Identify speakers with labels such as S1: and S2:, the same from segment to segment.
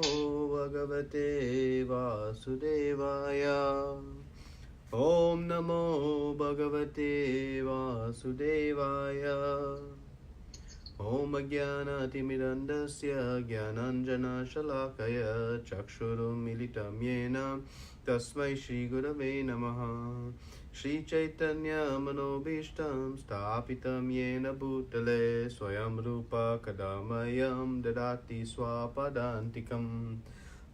S1: Bhagavate Vasudevaya. Om Namo Bhagavate Vasudevaya. Om Jnana Timirandasya Jnananjana Shalakaya Chakshurum Militam Yena Tasmai Shri Gurave Namaha. Shri Chaitanya Manobishtam Stapitam Yena Bhutale Swayam Rupa Kadamayam Dadati Swapadantikam.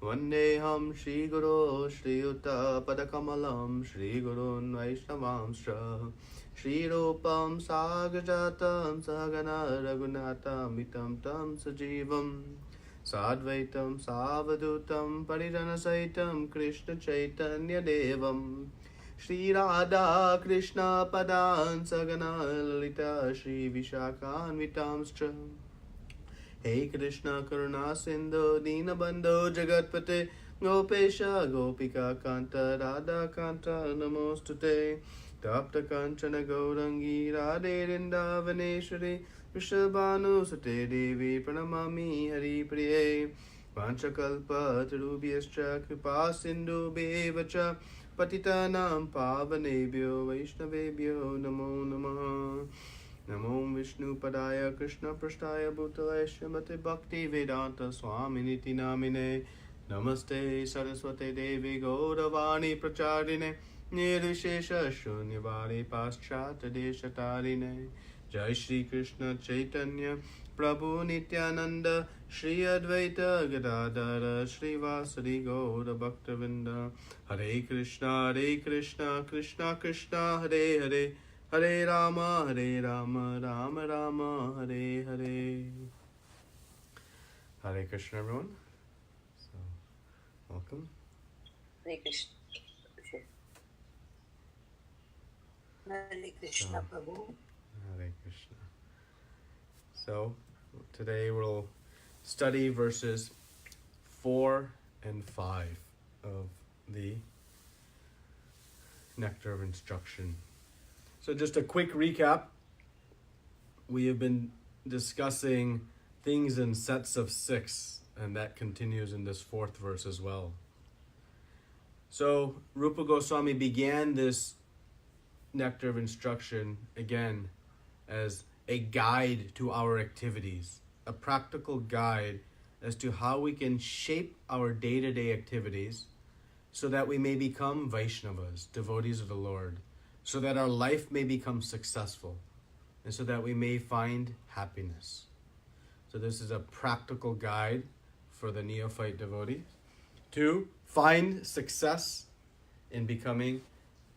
S1: Vandeham Shri Guru Shri Yuta Padakamalam Shri Gurun Vaishnavamsha Shri Rupam Sagajatam Sagana Raghunatam Vitam Tam Sajivam Sadvaitam Savadutam Parijana Saitam Krishna Chaitanya Devam Shri Radha Krishna Padan Sagana Lalita Shri Vishakhan Vitamscha. Hey Krishna Karuna Sindhu Dinabandhu Jagatpate Gopesha Gopika Kanta Radha Kanta Namostute Tapta Kanchana Gaurangi Radhe Rindavaneshwari Vrishabhanu Sute Devi Pranamami Hari Priye Panchakalpa Tarubhyascha Kripa Sindhu Bevacha Patitanam Pavanebhyo Vaishnavebhyo Namo Namaha. Namo Vishnu Padaya Krishna Prasthaya Bhutale Srimate Bhakti Vedanta Swami Niti Namine. Namaste Saraswate Devi Gauravani Pracharine Nirvishesha Shunyavadi Paschata Deshatarine. Jai Shri Krishna Chaitanya Prabhu Nityananda Shri Advaita Gadadara Shri Vasari Gaura Bhaktavinda. Hare Krishna Krishna Krishna Hare Hare Hare Rama, Rama Rama, Hare Hare. Hare Krishna, everyone. So, welcome.
S2: Hare Krishna. Hare Krishna, Prabhu.
S1: Hare Krishna. So, today we'll study verses 4 and 5 of the Nectar of Instruction. So just a quick recap. We have been discussing things in sets of 6, and that continues in this 4th verse as well. So Rupa Goswami began this Nectar of Instruction again as a guide to our activities, a practical guide as to how we can shape our day-to-day activities so that we may become Vaishnavas, devotees of the Lord, so that our life may become successful, and so that we may find happiness. So this is a practical guide for the neophyte devotee to find success in becoming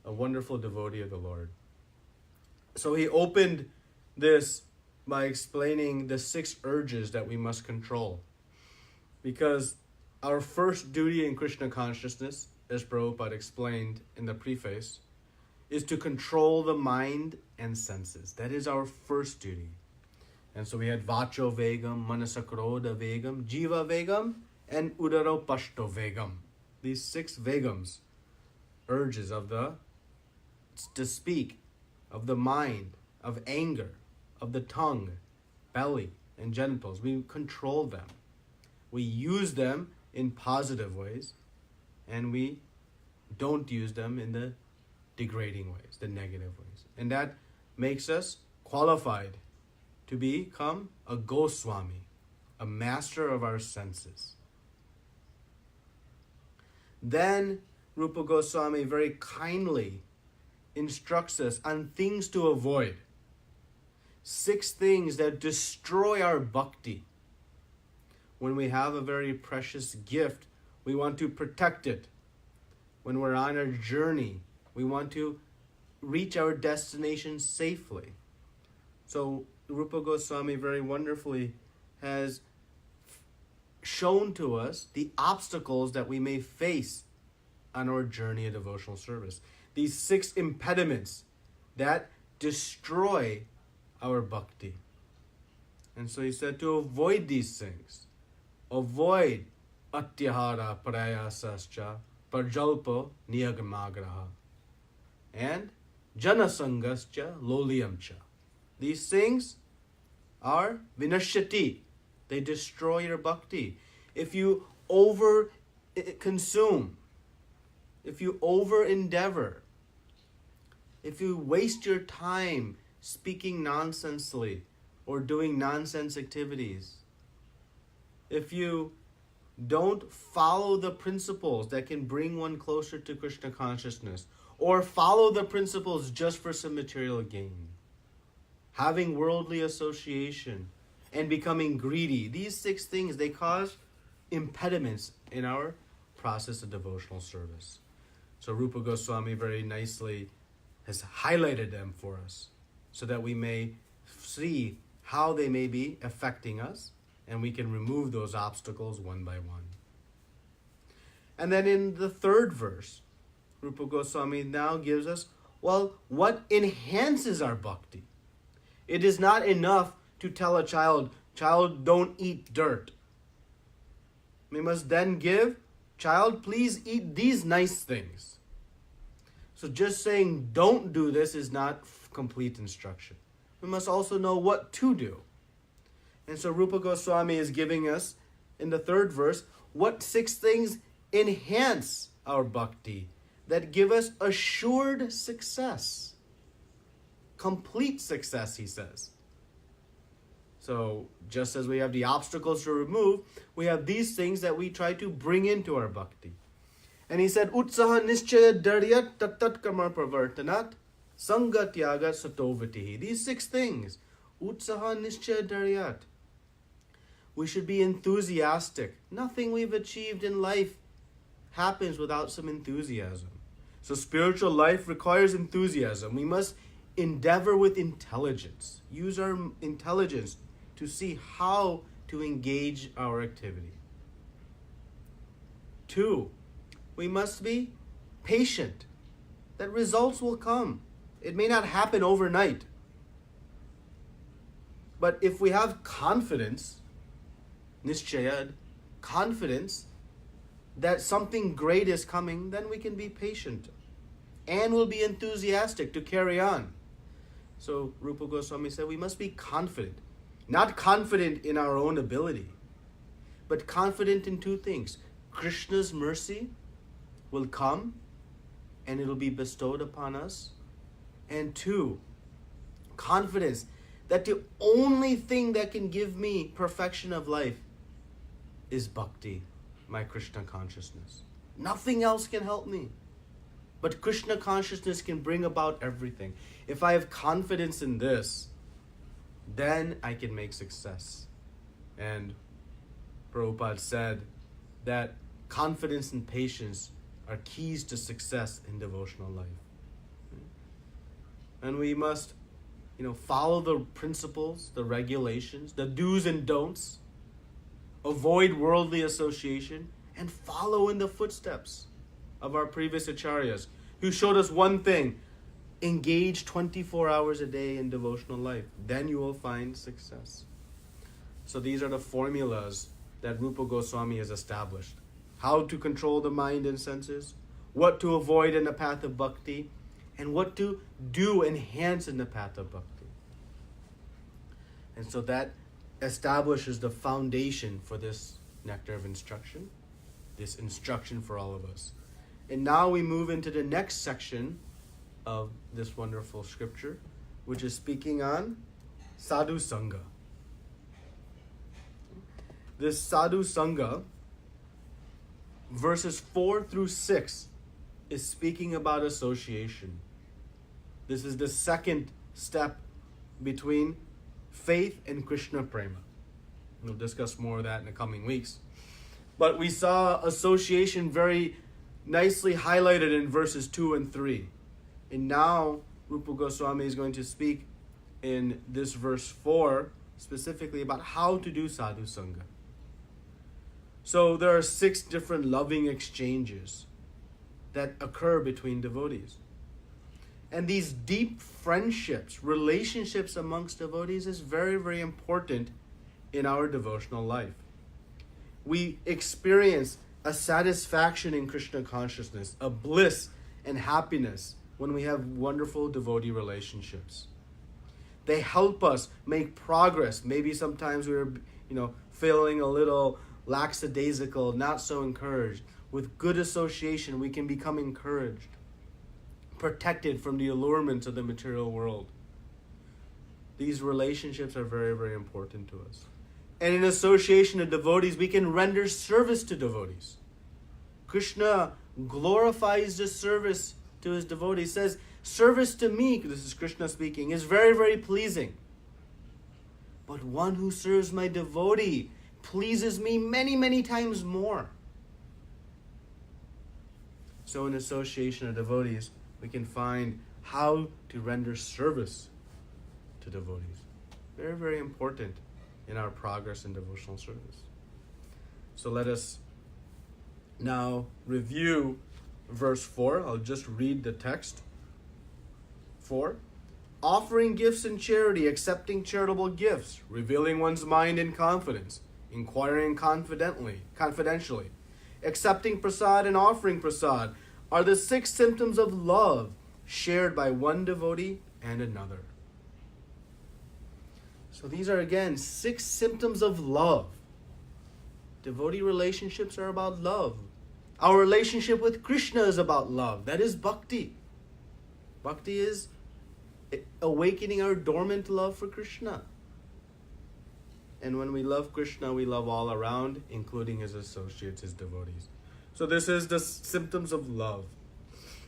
S1: a wonderful devotee of the Lord. So he opened this by explaining the 6 urges that we must control. Because our first duty in Krishna consciousness, as Prabhupada explained in the preface, is to control the mind and senses. That is our first duty. And so we had Vacho Vegam, Manasakroda Vegam, Jiva Vegam, and Udaro Pashto Vegam. These 6 Vegams, urges of to speak, of the mind, of anger, of the tongue, belly, and genitals. We control them. We use them in positive ways, and we don't use them in the degrading ways, the negative ways. And that makes us qualified to become a Goswami, a master of our senses. Then Rupa Goswami very kindly instructs us on things to avoid. 6 things that destroy our bhakti. When we have a very precious gift, we want to protect it. When we're on our journey, we want to reach our destination safely. So Rupa Goswami very wonderfully has shown to us the obstacles that we may face on our journey of devotional service. These 6 impediments that destroy our bhakti. And so he said to avoid these things. Avoid atyahara prayasascha parjalpo niyagamagraha and janasangascha loliyamcha. These things are vinashyati. They destroy your bhakti. If you over consume, if you over endeavor, if you waste your time speaking nonsensely or doing nonsense activities, if you don't follow the principles that can bring one closer to Krishna consciousness, or follow the principles just for some material gain, having worldly association, and becoming greedy, these 6 things, they cause impediments in our process of devotional service. So Rupa Goswami very nicely has highlighted them for us so that we may see how they may be affecting us, and we can remove those obstacles one by one. And then in the 3rd verse, Rupa Goswami now gives us, well, what enhances our bhakti? It is not enough to tell a child, don't eat dirt. We must then give, child, please eat these nice things. So just saying don't do this is not complete instruction. We must also know what to do. And so Rupa Goswami is giving us, in the 3rd verse, what 6 things enhance our bhakti, that give us assured success. Complete success, he says. So just as we have the obstacles to remove, we have these things that we try to bring into our bhakti. And he said, Utsaha nischaya daryat tattat karma pravartanat sanga tyaga satovatihi. These 6 things. Utsaha nischaya daryat. We should be enthusiastic. Nothing we've achieved in life happens without some enthusiasm. So spiritual life requires enthusiasm. We must endeavor with intelligence. Use our intelligence to see how to engage our activity. 2, we must be patient. That results will come. It may not happen overnight. But if we have confidence, nischayad, confidence that something great is coming, then we can be patient and will be enthusiastic to carry on. So Rupa Goswami said we must be confident. Not confident in our own ability, but confident in 2 things. Krishna's mercy will come and it will be bestowed upon us. And 2, confidence that the only thing that can give me perfection of life is bhakti, my Krishna consciousness. Nothing else can help me. But Krishna consciousness can bring about everything. If I have confidence in this, then I can make success. And Prabhupada said that confidence and patience are keys to success in devotional life. And we must, follow the principles, the regulations, the do's and don'ts, avoid worldly association, and follow in the footsteps of our previous acharyas who showed us one thing: engage 24 hours a day in devotional life. Then you will find success. So these are the formulas that Rupa Goswami has established. How to control the mind and senses, what to avoid in the path of bhakti, and what to do enhance in the path of bhakti. And so that establishes the foundation for this nectar of instruction, this instruction for all of us. And now we move into the next section of this wonderful scripture, which is speaking on sadhu sangha. This sadhu sangha, verses 4 through 6, is speaking about association. This is the second step between faith and Krishna prema. We'll discuss more of that in the coming weeks. But we saw association very nicely highlighted in verses 2 and 3. And now Rupa Goswami is going to speak in this verse 4 specifically about how to do sadhu sangha. So there are 6 different loving exchanges that occur between devotees. And these deep friendships, relationships amongst devotees is very, very important in our devotional life. We experience a satisfaction in Krishna consciousness, a bliss and happiness when we have wonderful devotee relationships. They help us make progress. Maybe sometimes we're, feeling a little lackadaisical, not so encouraged. With good association, we can become encouraged, protected from the allurements of the material world. These relationships are very, very important to us. And in association of devotees, we can render service to devotees. Krishna glorifies the service to his devotees. He says, service to me, this is Krishna speaking, is very, very pleasing. But one who serves my devotee pleases me many, many times more. So in association of devotees, we can find how to render service to devotees. Very, very important in our progress in devotional service. So let us now review verse 4. I'll just read the text. 4. Offering gifts in charity, accepting charitable gifts, revealing one's mind in confidence, inquiring confidentially, accepting prasad and offering prasad are the 6 symptoms of love shared by one devotee and another. So these are again 6 symptoms of love. Devotee relationships are about love. Our relationship with Krishna is about love. That is bhakti. Bhakti is awakening our dormant love for Krishna. And when we love Krishna, we love all around, including his associates, his devotees. So this is the symptoms of love.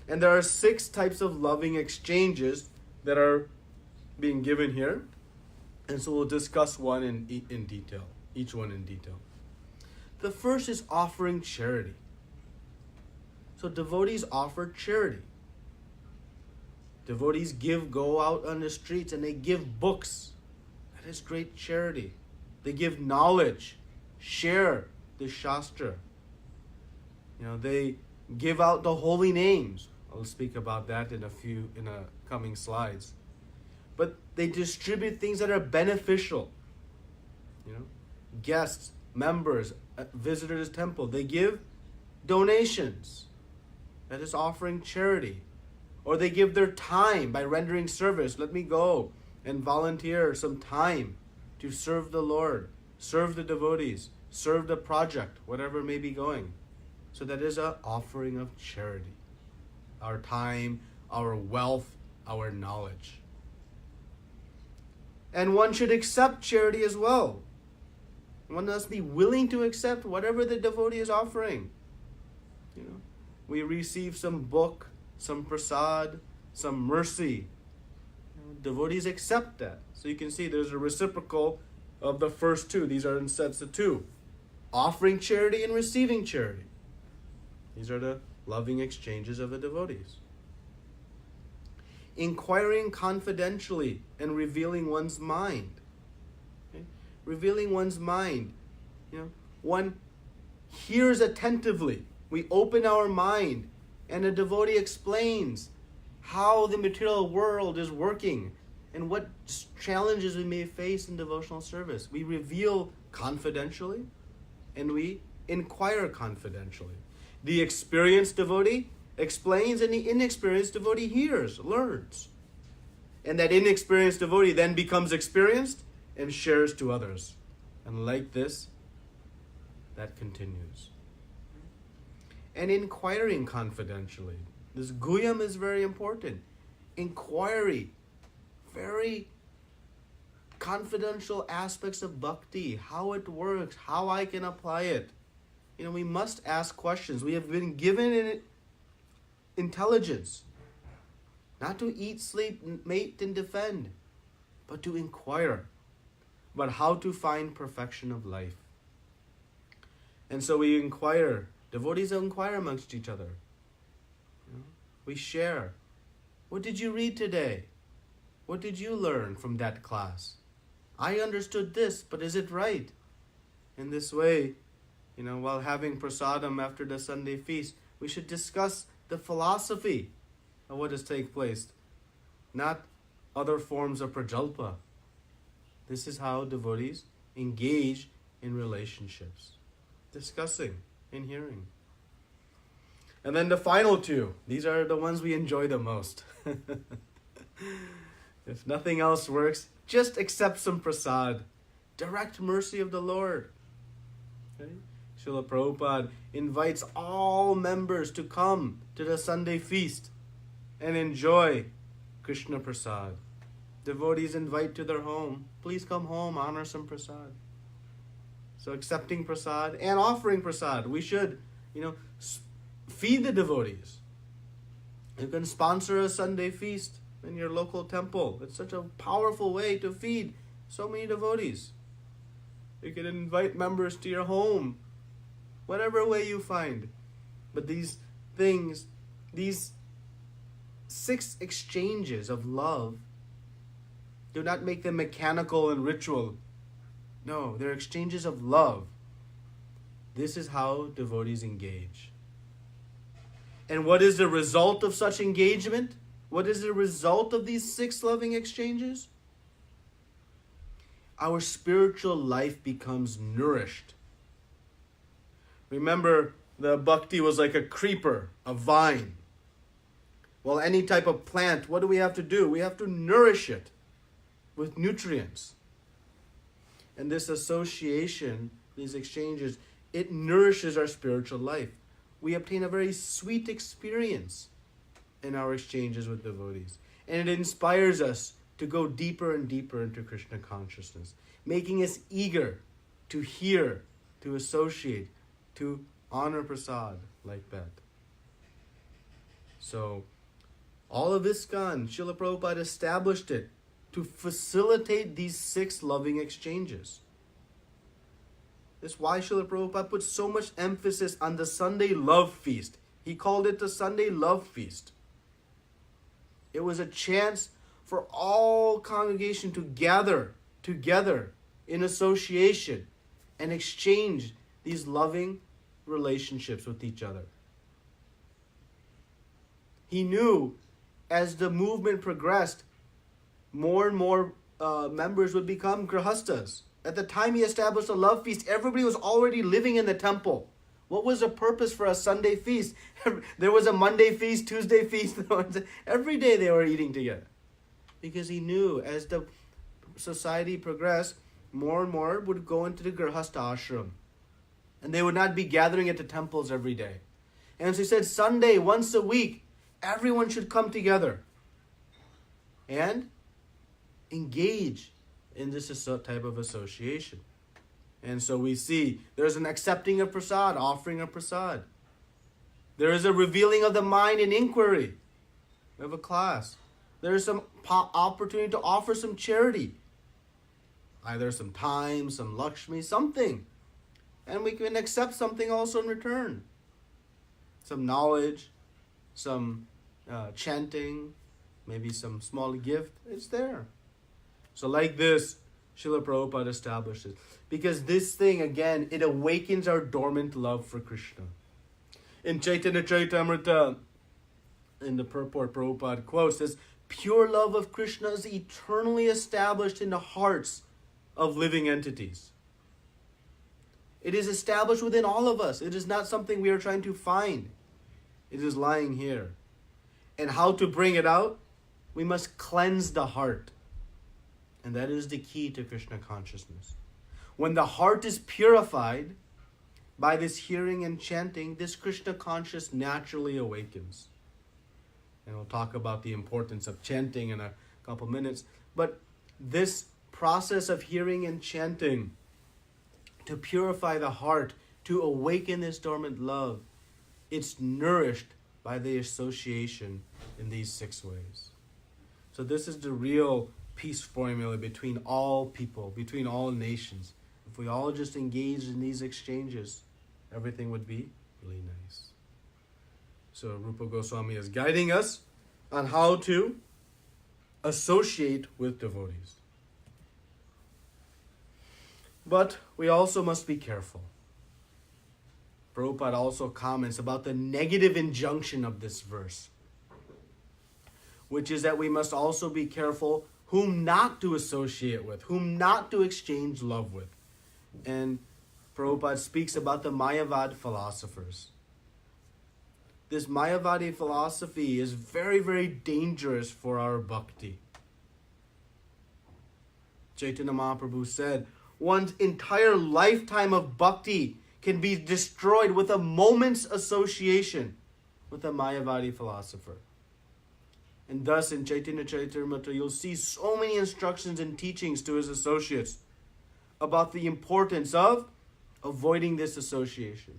S1: And there are 6 types of loving exchanges that are being given here. And so we'll discuss one in detail, each one in detail. The first is offering charity. So devotees offer charity. Devotees go out on the streets and they give books. That is great charity. They give knowledge, share the Shastra. They give out the holy names. I'll speak about that in a coming slides. But they distribute things that are beneficial. Guests, members, visitors to temple, they give donations. That is offering charity. Or they give their time by rendering service. Let me go and volunteer some time to serve the Lord, serve the devotees, serve the project, whatever may be going. So that is an offering of charity. Our time, our wealth, our knowledge. And one should accept charity as well. One must be willing to accept whatever the devotee is offering. We receive some book, some prasad, some mercy. Devotees accept that. So you can see there's a reciprocal of the first 2. These are in sets of 2. Offering charity and receiving charity. These are the loving exchanges of the devotees. Inquiring confidentially and revealing one's mind. Okay? Revealing one's mind. One hears attentively. We open our mind and a devotee explains how the material world is working and what challenges we may face in devotional service. We reveal confidentially and we inquire confidentially. The experienced devotee explains and the inexperienced devotee hears, learns. And that inexperienced devotee then becomes experienced and shares to others. And like this, that continues. And inquiring confidentially. This guyam is very important. Inquiry, very confidential aspects of bhakti, how it works, how I can apply it. We must ask questions. We have been given intelligence, not to eat, sleep, mate, and defend, but to inquire about how to find perfection of life. And so we inquire. Devotees inquire amongst each other. We share. What did you read today? What did you learn from that class? I understood this, but is it right? In this way, while having prasadam after the Sunday feast, we should discuss the philosophy of what has taken place, not other forms of prajalpa. This is how devotees engage in relationships, discussing and hearing. And then the final 2, these are the ones we enjoy the most. If nothing else works, just accept some prasad. Direct mercy of the Lord. Right? Srila Prabhupada invites all members to come to the Sunday feast and enjoy Krishna Prasad. Devotees invite to their home. Please come home, honor some prasad. So accepting prasad and offering prasad. We should, feed the devotees. You can sponsor a Sunday feast in your local temple. It's such a powerful way to feed so many devotees. You can invite members to your home, whatever way you find. But these things, these 6 exchanges of love, do not make them mechanical and ritual. No, they're exchanges of love. This is how devotees engage. And what is the result of such engagement? What is the result of these 6 loving exchanges? Our spiritual life becomes nourished. Remember, the bhakti was like a creeper, a vine. Well, any type of plant, what do we have to do? We have to nourish it with nutrients. And this association, these exchanges, it nourishes our spiritual life. We obtain a very sweet experience in our exchanges with devotees. And it inspires us to go deeper and deeper into Krishna consciousness, making us eager to hear, to associate, to honor prasad like that. So, all of ISKCON, Srila Prabhupada established it to facilitate these 6 loving exchanges. That's why Srila Prabhupada put so much emphasis on the Sunday love feast. He called it the Sunday love feast. It was a chance for all congregation to gather together in association and exchange these loving relationships with each other. He knew as the movement progressed, more and more members would become grihastas. At the time he established a love feast, everybody was already living in the temple. What was the purpose for a Sunday feast? There was a Monday feast, Tuesday feast. Every day they were eating together. Because he knew as the society progressed, more and more would go into the grihasta ashram. And they would not be gathering at the temples every day. And so he said, Sunday, once a week, everyone should come together and engage in this type of association. And so we see there's an accepting of prasad, offering of prasad. There is a revealing of the mind and inquiry. We have a class. There is some opportunity to offer some charity. Either some time, some Lakshmi, something. And we can accept something also in return. Some knowledge, some chanting, maybe some small gift. It's there. So like this, Srila Prabhupada established it. Because this thing, again, it awakens our dormant love for Krishna. In Chaitanya Charitamrita, in the purport, Prabhupada quotes, says, pure love of Krishna is eternally established in the hearts of living entities. It is established within all of us. It is not something we are trying to find. It is lying here. And how to bring it out? We must cleanse the heart. And that is the key to Krishna consciousness. When the heart is purified by this hearing and chanting, this Krishna consciousness naturally awakens. And we'll talk about the importance of chanting in a couple minutes. But this process of hearing and chanting to purify the heart, to awaken this dormant love, it's nourished by the association in these 6 ways. So this is the real peace formula between all people, between all nations. If we all just engaged in these exchanges, everything would be really nice. So Rupa Goswami is guiding us on how to associate with devotees. But we also must be careful. Prabhupada also comments about the negative injunction of this verse, which is that we must also be careful whom not to associate with, whom not to exchange love with. And Prabhupada speaks about the Mayavad philosophers. This Mayavadi philosophy is very, very dangerous for our bhakti. Chaitanya Mahaprabhu said, one's entire lifetime of bhakti can be destroyed with a moment's association with a Mayavadi philosopher. And thus in Chaitanya Charitamrita, you'll see so many instructions and teachings to his associates about the importance of avoiding this association.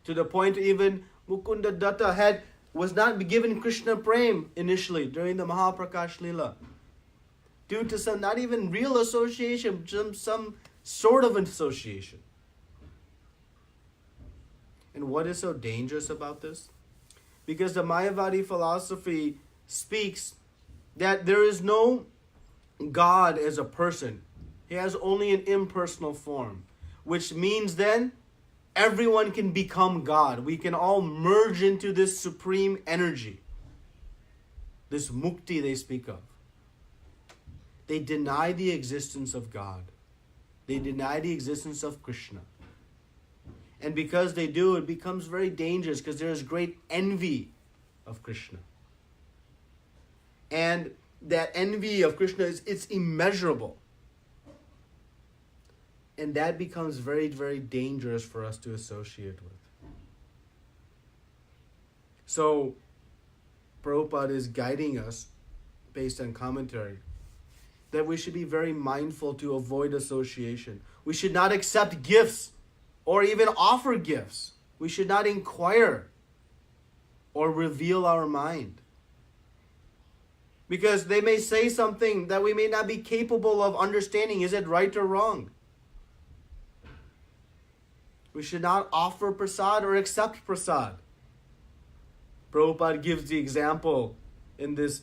S1: To the point even Mukunda Datta was not given Krishna Prem initially during the Mahaprakash Leela. Due to some not even real association, some sort of association. And what is so dangerous about this? Because the Mayavadi philosophy speaks that there is no God as a person. He has only an impersonal form. Which means then, everyone can become God. We can all merge into this supreme energy. This mukti they speak of. They deny the existence of God. They deny the existence of Krishna. And because they do, it becomes very dangerous because there is great envy of Krishna. And that envy of Krishna it's immeasurable. And that becomes very, very dangerous for us to associate with. So, Prabhupada is guiding us, based on commentary, that we should be very mindful to avoid association. We should not accept gifts or even offer gifts. We should not inquire or reveal our mind. Because they may say something that we may not be capable of understanding. Is it right or wrong? We should not offer prasad or accept prasad. Prabhupada gives the example in this,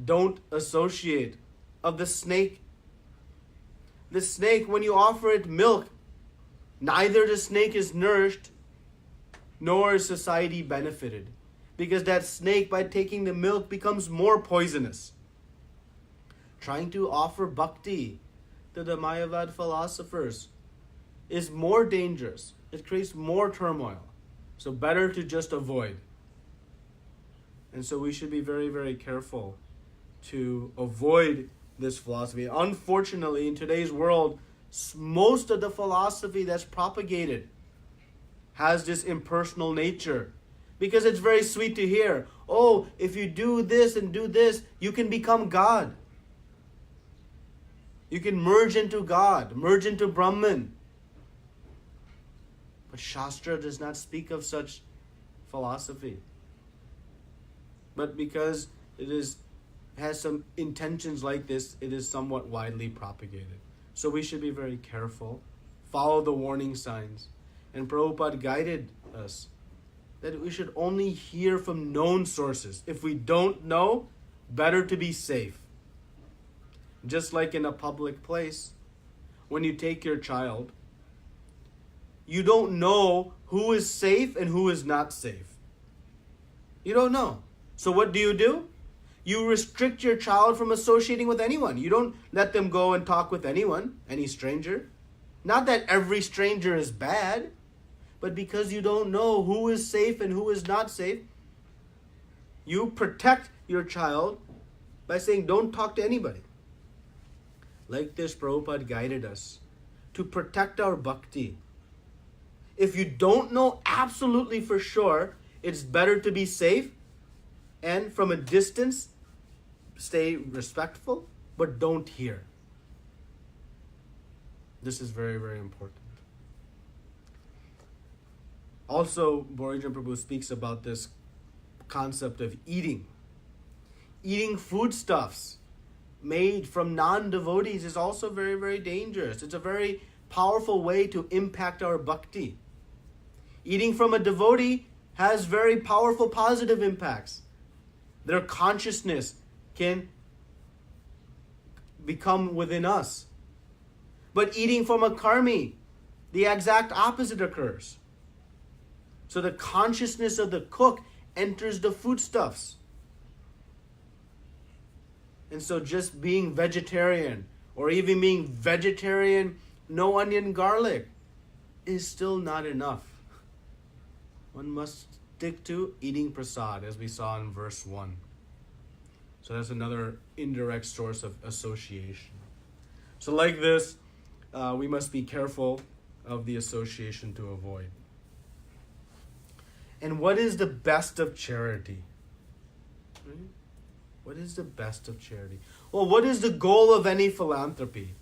S1: don't associate of the snake. The snake, when you offer it milk, neither the snake is nourished, nor is society benefited. Because that snake, by taking the milk, becomes more poisonous. Trying to offer bhakti to the Mayavad philosophers is more dangerous. It creates more turmoil. So better to just avoid. And so we should be very, very careful to avoid this philosophy. Unfortunately, in today's world, most of the philosophy that's propagated has this impersonal nature. Because it's very sweet to hear, oh, if you do this and do this, you can become God. You can merge into God, merge into Brahman. But Shastra does not speak of such philosophy. But because it has some intentions like this, it is somewhat widely propagated. So we should be very careful, follow the warning signs. And Prabhupada guided us that we should only hear from known sources. If we don't know, better to be safe. Just like in a public place, when you take your child, you don't know who is safe and who is not safe. You don't know. So what do? You restrict your child from associating with anyone. You don't let them go and talk with anyone, any stranger. Not that every stranger is bad, but because you don't know who is safe and who is not safe, you protect your child by saying, don't talk to anybody. Like this, Prabhupada guided us to protect our bhakti. If you don't know absolutely for sure, it's better to be safe and from a distance, stay respectful, but don't hear. This is very, very important. Also, Borijan Prabhu speaks about this concept of eating. Eating foodstuffs made from non-devotees is also very, very dangerous. It's a very powerful way to impact our bhakti. Eating from a devotee has very powerful positive impacts. Their consciousness can become within us. But eating from a karmi, the exact opposite occurs. So the consciousness of the cook enters the foodstuffs. And so just being vegetarian, or even being vegetarian, no onion, garlic, is still not enough. One must stick to eating prasad, as we saw in verse 1. So that's another indirect source of association. So like this, we must be careful of the association to avoid. And what is the best of charity? Right? What is the best of charity? Well, what is the goal of any philanthropy?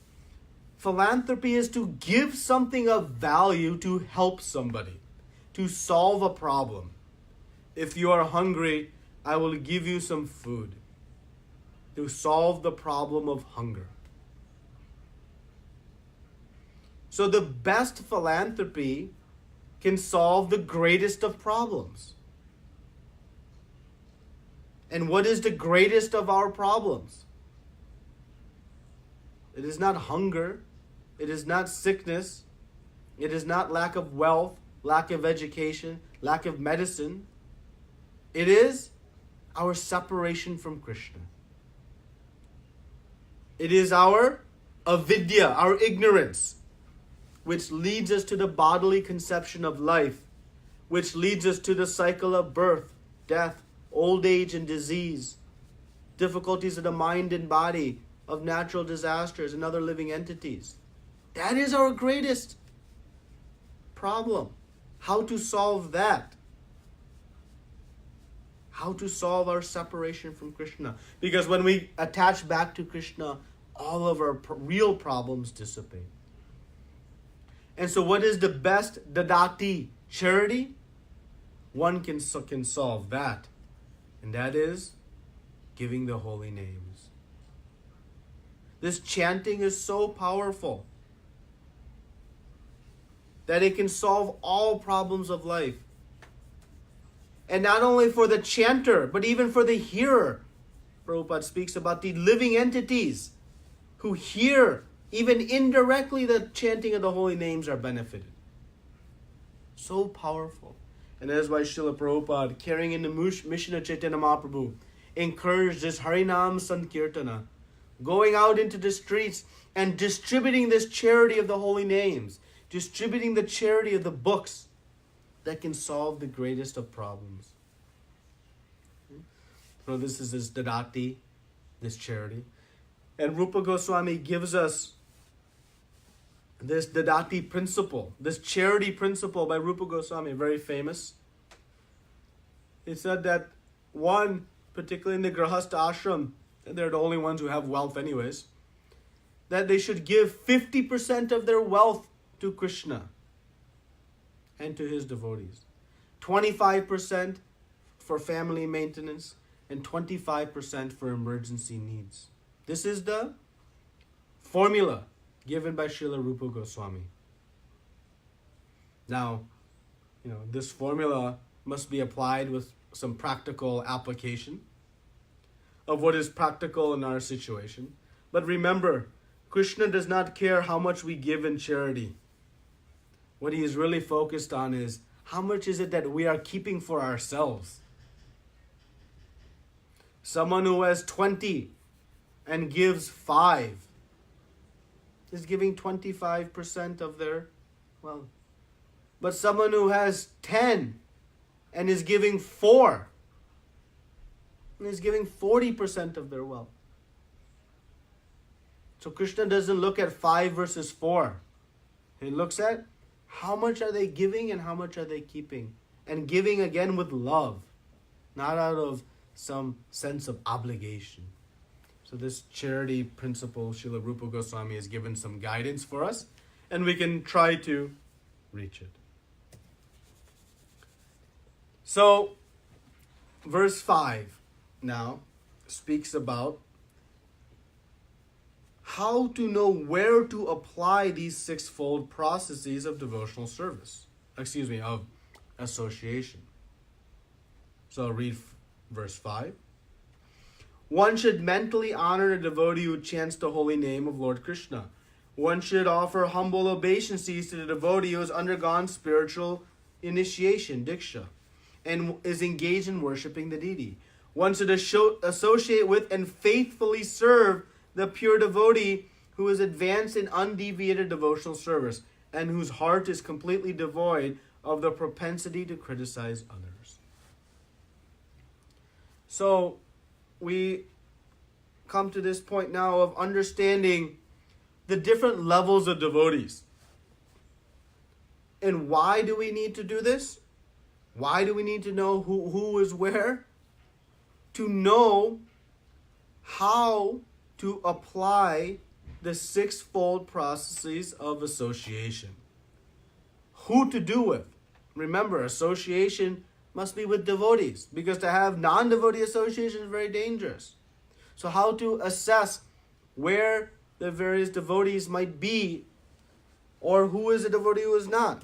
S1: Philanthropy is to give something of value to help somebody, to solve a problem. If you are hungry, I will give you some food to solve the problem of hunger. So the best philanthropy can solve the greatest of problems. And what is the greatest of our problems? It is not hunger. It is not sickness. It is not lack of wealth, lack of education, lack of medicine. It is our separation from Krishna. It is our avidya, our ignorance, which leads us to the bodily conception of life, which leads us to the cycle of birth, death, old age and disease, difficulties of the mind and body, of natural disasters and other living entities. That is our greatest problem. How to solve that? How to solve our separation from Krishna? Because when we attach back to Krishna, all of our real problems dissipate. And so what is the best dadati, charity? One can solve that. And that is giving the holy names. This chanting is so powerful that it can solve all problems of life. And not only for the chanter, but even for the hearer. Prabhupada speaks about the living entities who hear, even indirectly, the chanting of the holy names are benefited. So powerful. And that is why Srila Prabhupada, carrying in the mission of Chaitanya Mahaprabhu, encouraged this Harinam Sankirtana, going out into the streets and distributing this charity of the holy names, distributing the charity of the books that can solve the greatest of problems. So this is this dadati, this charity. And Rupa Goswami gives us this dadati principle, this charity principle by Rupa Goswami, very famous. He said that one, particularly in the Grahastha ashram, and they're the only ones who have wealth anyways, that they should give 50% of their wealth to Krishna and to his devotees. 25% for family maintenance and 25% for emergency needs. This is the formula given by Srila Rupa Goswami. Now, this formula must be applied with some practical application of what is practical in our situation. But remember, Krishna does not care how much we give in charity. What he is really focused on is how much is it that we are keeping for ourselves. Someone who has 20 and gives 5 is giving 25% of their wealth. But someone who has 10 and is giving 4 is giving 40% of their wealth. So Krishna doesn't look at 5 versus 4. He looks at how much are they giving and how much are they keeping. And giving again with love, not out of some sense of obligation. So this charity principle, Srila Rupa Goswami has given some guidance for us, and we can try to reach it. So, verse 5 now speaks about how to know where to apply these sixfold processes of devotional service. Of association. So I'll read verse 5. One should mentally honor the devotee who chants the holy name of Lord Krishna. One should offer humble obeisances to the devotee who has undergone spiritual initiation, Diksha, and is engaged in worshipping the deity. One should associate with and faithfully serve the pure devotee who is advanced in undeviated devotional service and whose heart is completely devoid of the propensity to criticize others. So, we come to this point now of understanding the different levels of devotees. And why do we need to do this? Why do we need to know who is where? To know how to apply the sixfold processes of association. Who to do with. Remember, association must be with devotees, because to have non-devotee association is very dangerous. So how to assess where the various devotees might be, or who is a devotee, who is not.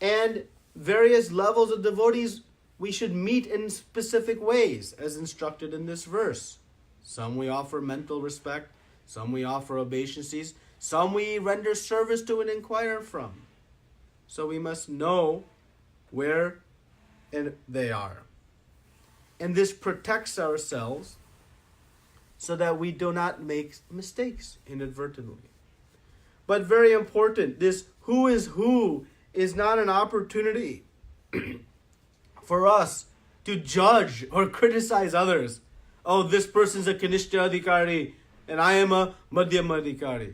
S1: And various levels of devotees we should meet in specific ways, as instructed in this verse. Some we offer mental respect, some we offer obeisances, some we render service to and inquire from. So we must know where they are. And this protects ourselves so that we do not make mistakes inadvertently. But very important, this who is not an opportunity for us to judge or criticize others. Oh, this person's a Kanishta Adhikari and I am a Madhyama Adhikari.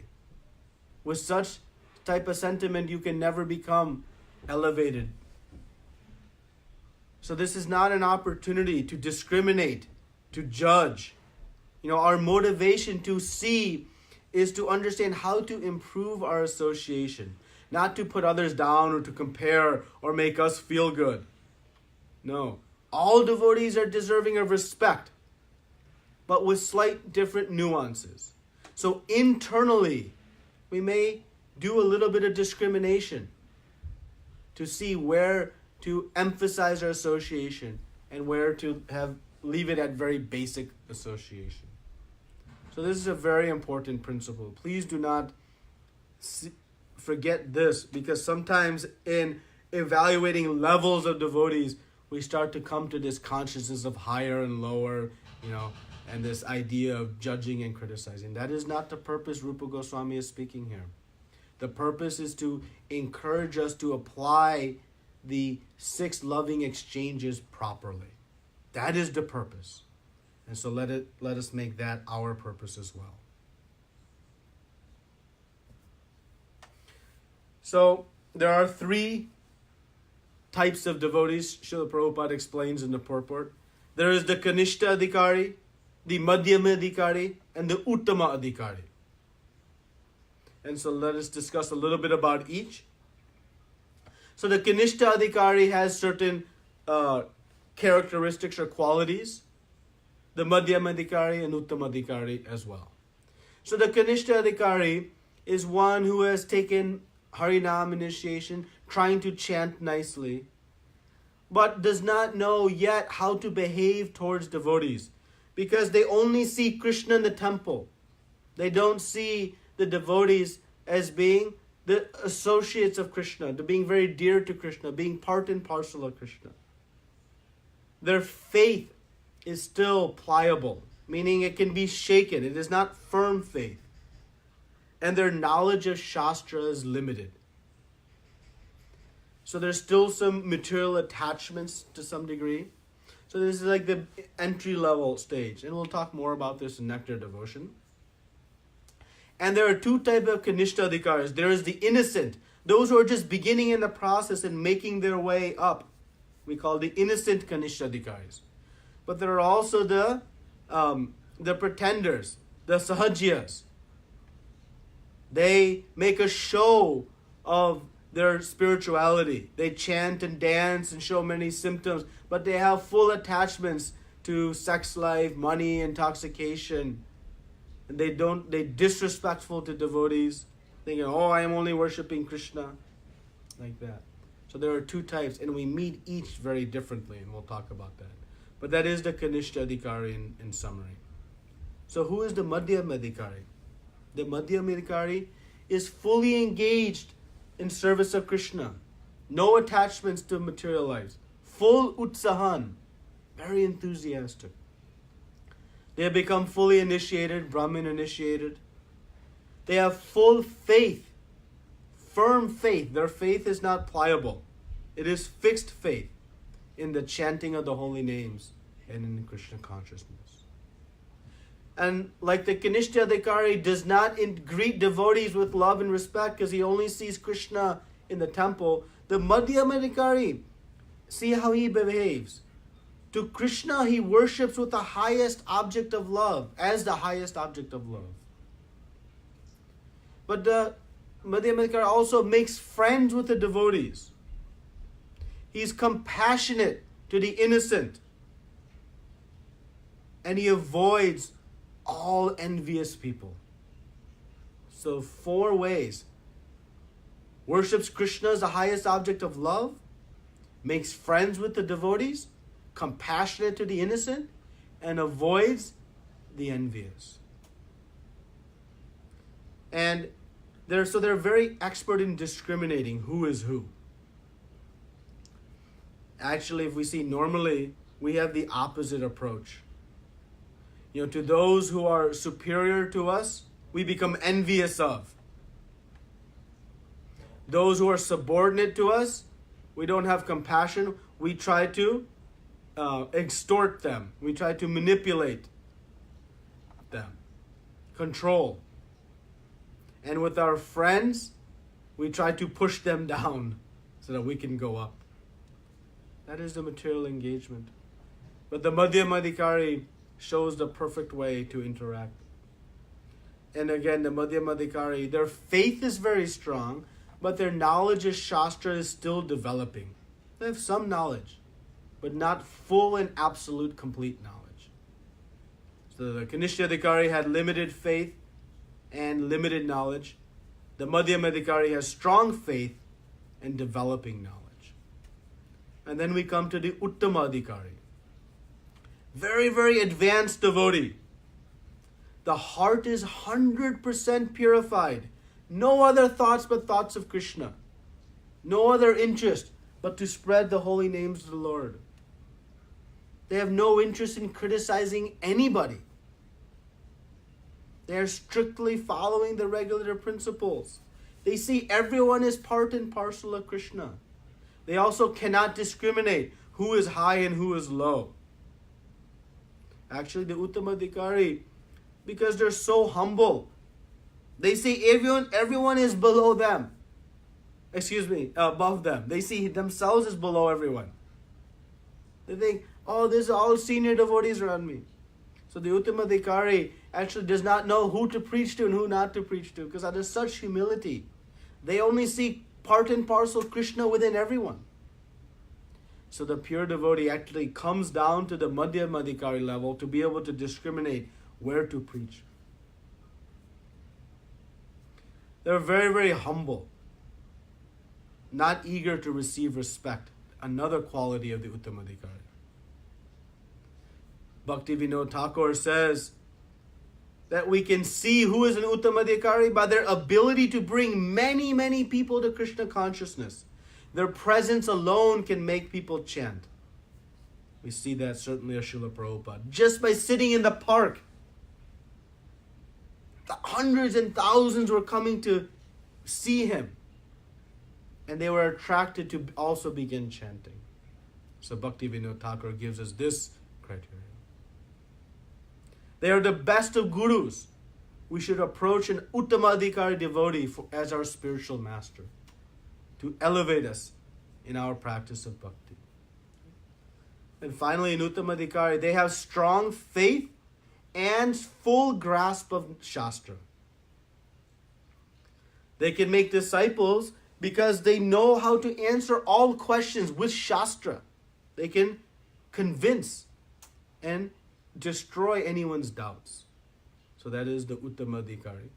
S1: With such type of sentiment, you can never become elevated. So this is not an opportunity to discriminate, to judge. Our motivation to see is to understand how to improve our association, not to put others down or to compare or make us feel good. No, all devotees are deserving of respect, but with slight different nuances. So internally, we may do a little bit of discrimination to see where to emphasize our association and where to leave it at very basic association. So this is a very important principle. Please do not forget this, because sometimes in evaluating levels of devotees, we start to come to this consciousness of higher and lower, and this idea of judging and criticizing. That is not the purpose Rupa Goswami is speaking here. The purpose is to encourage us to apply the 6 loving exchanges properly. That is the purpose. And so let us make that our purpose as well. So there are 3 types of devotees Srila Prabhupada explains in the purport. There is the Kanishta Adhikari, the Madhyama Adhikari, and the Uttama Adhikari. And so let us discuss a little bit about each. So the Kanishta Adhikari has certain characteristics or qualities. The Madhyama Adhikari and Uttama Adhikari as well. So the Kanishta Adhikari is one who has taken Harinam initiation, trying to chant nicely, but does not know yet how to behave towards devotees, because they only see Krishna in the temple. They don't see the devotees as being the associates of Krishna, to being very dear to Krishna, being part and parcel of Krishna. Their faith is still pliable, meaning it can be shaken. It is not firm faith. And their knowledge of Shastra is limited. So there's still some material attachments to some degree. So this is like the entry level stage. And we'll talk more about this in Nectar devotion. And there are 2 types of Kanishta Adhikaris. There is the innocent, those who are just beginning in the process and making their way up. We call the innocent Kanishta Adhikaris. But there are also the pretenders, the Sahajyas. They make a show of their spirituality. They chant and dance and show many symptoms, but they have full attachments to sex life, money, intoxication. And they disrespectful to devotees, thinking, oh, I am only worshipping Krishna, like that. So there are 2 types, and we meet each very differently, and we'll talk about that. But that is the Kanishta Adhikari in summary. So who is the Madhyama Adhikari? The Madhyama Adhikari is fully engaged in service of Krishna. No attachments to material life. Full utsahan. Very enthusiastic. They have become fully initiated, Brahmin initiated. They have full faith. Firm faith. Their faith is not pliable. It is fixed faith in the chanting of the holy names and in Krishna consciousness. And like the Kanishta Adhikari does not greet devotees with love and respect, because he only sees Krishna in the temple, the Madhyamadikari, see how he behaves. To Krishna, he worships with the highest object of love, as the highest object of love. But the Madhyamadikari also makes friends with the devotees. He's compassionate to the innocent. And he avoids all envious people. So 4 ways. Worships Krishna as the highest object of love, makes friends with the devotees, compassionate to the innocent, and avoids the envious. And they're very expert in discriminating who is who. Actually, if we see normally, we have the opposite approach. To those who are superior to us, we become envious of. Those who are subordinate to us, we don't have compassion. We try to extort them. We try to manipulate them. Control. And with our friends, we try to push them down so that we can go up. That is the material engagement. But the Madhyamadikari shows the perfect way to interact. And again, the Madhyamadikari, their faith is very strong, but their knowledge of Shastra is still developing. They have some knowledge, but not full and absolute complete knowledge. So the Kanishtyadikari had limited faith and limited knowledge. The Madhyamadikari has strong faith and developing knowledge. And then we come to the Uttamadikari. Very, very advanced devotee. The heart is 100% purified. No other thoughts but thoughts of Krishna. No other interest but to spread the holy names of the Lord. They have no interest in criticizing anybody. They are strictly following the regulator principles. They see everyone as part and parcel of Krishna. They also cannot discriminate who is high and who is low. Actually, the Uttamadikari, because they're so humble, they see everyone is below them. Above them. They see themselves as below everyone. They think, there's all senior devotees around me. So the Uttamadikari actually does not know who to preach to and who not to preach to, because out of such humility, they only see part and parcel Krishna within everyone. So the pure devotee actually comes down to the Madhyamadikari level to be able to discriminate where to preach. They're very, very humble, not eager to receive respect. Another quality of the Uttamadikari. Bhakti Vinod Thakur says that we can see who is an Uttamadikari by their ability to bring many, many people to Krishna consciousness. Their presence alone can make people chant. We see that certainly of Srila Prabhupada. Just by sitting in the park, the hundreds and thousands were coming to see him. And they were attracted to also begin chanting. So Bhakti Vinod Thakur gives us this criteria. They are the best of gurus. We should approach an Uttamadikari devotee as our spiritual master to elevate us in our practice of bhakti. And finally, in Uttamadikari, they have strong faith and full grasp of Shastra. They can make disciples because they know how to answer all questions with Shastra. They can convince and destroy anyone's doubts. So that is the Uttamadikari.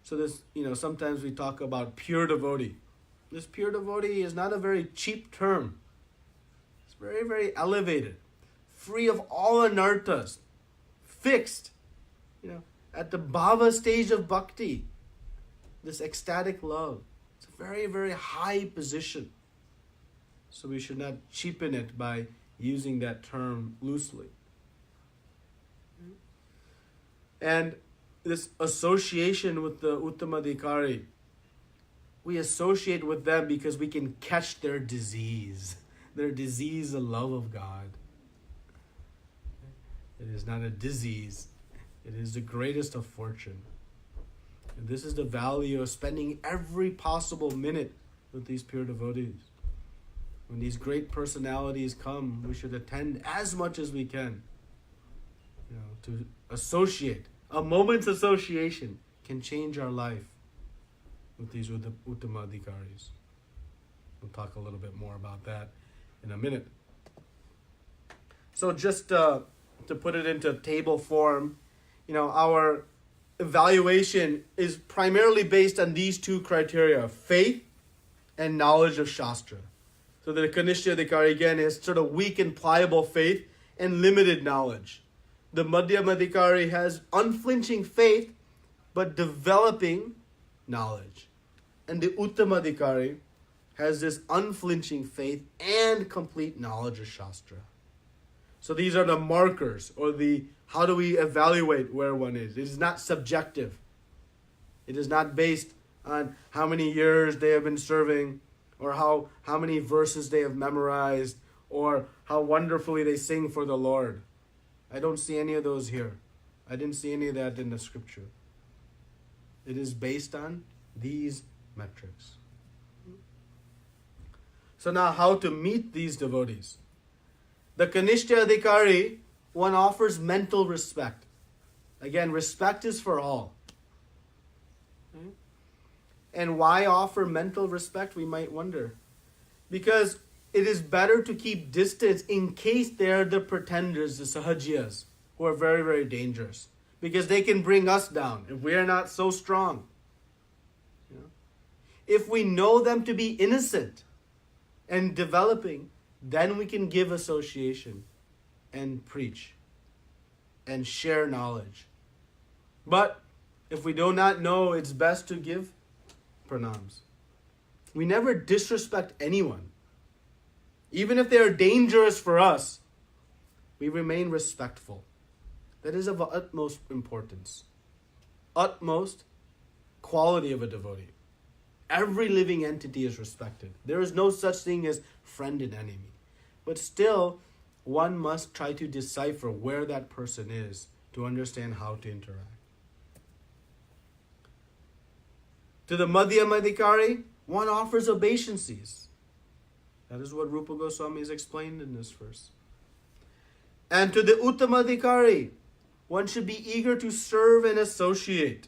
S1: So this, sometimes we talk about pure devotee. This pure devotee is not a very cheap term. It's very, very elevated, free of all anarthas, fixed, at the bhava stage of bhakti, this ecstatic love. It's a very, very high position. So we should not cheapen it by using that term loosely. And this association with the Uttamadikari, we associate with them because we can catch their disease. Their disease, the love of God. It is not a disease. It is the greatest of fortune. And this is the value of spending every possible minute with these pure devotees. When these great personalities come, we should attend as much as we can. To associate. A moment's association can change our life with these Uttamadhikaris. We'll talk a little bit more about that in a minute. So just to put it into table form, our evaluation is primarily based on these two criteria: faith and knowledge of Shastra. So the Kanishya Adhikari, again, is sort of weak and pliable faith and limited knowledge. The Madhyama Adhikari has unflinching faith, but developing knowledge. And the Uttama Adhikari has this unflinching faith and complete knowledge of Shastra. So these are the markers, or how do we evaluate where one is. It is not subjective. It is not based on how many years they have been serving, or how many verses they have memorized, or how wonderfully they sing for the Lord. I don't see any of those here. I didn't see any of that in the scripture. It is based on these metrics. So now, how to meet these devotees? The Kanishya Adhikari, one offers mental respect. Again, respect is for all. And why offer mental respect, we might wonder. Because it is better to keep distance in case they are the pretenders, the sahajiyas, who are very, very dangerous. Because they can bring us down if we are not so strong. If we know them to be innocent and developing, then we can give association and preach and share knowledge. But if we do not know, it's best to give pranams. We never disrespect anyone. Even if they are dangerous for us, we remain respectful. That is of utmost importance. Utmost quality of a devotee. Every living entity is respected. There is no such thing as friend and enemy. But still, one must try to decipher where that person is to understand how to interact. To the Madhyama Adhikari, one offers obeisances. That is what Rupa Goswami has explained in this verse. And to the Uttama Adhikari, one should be eager to serve and associate.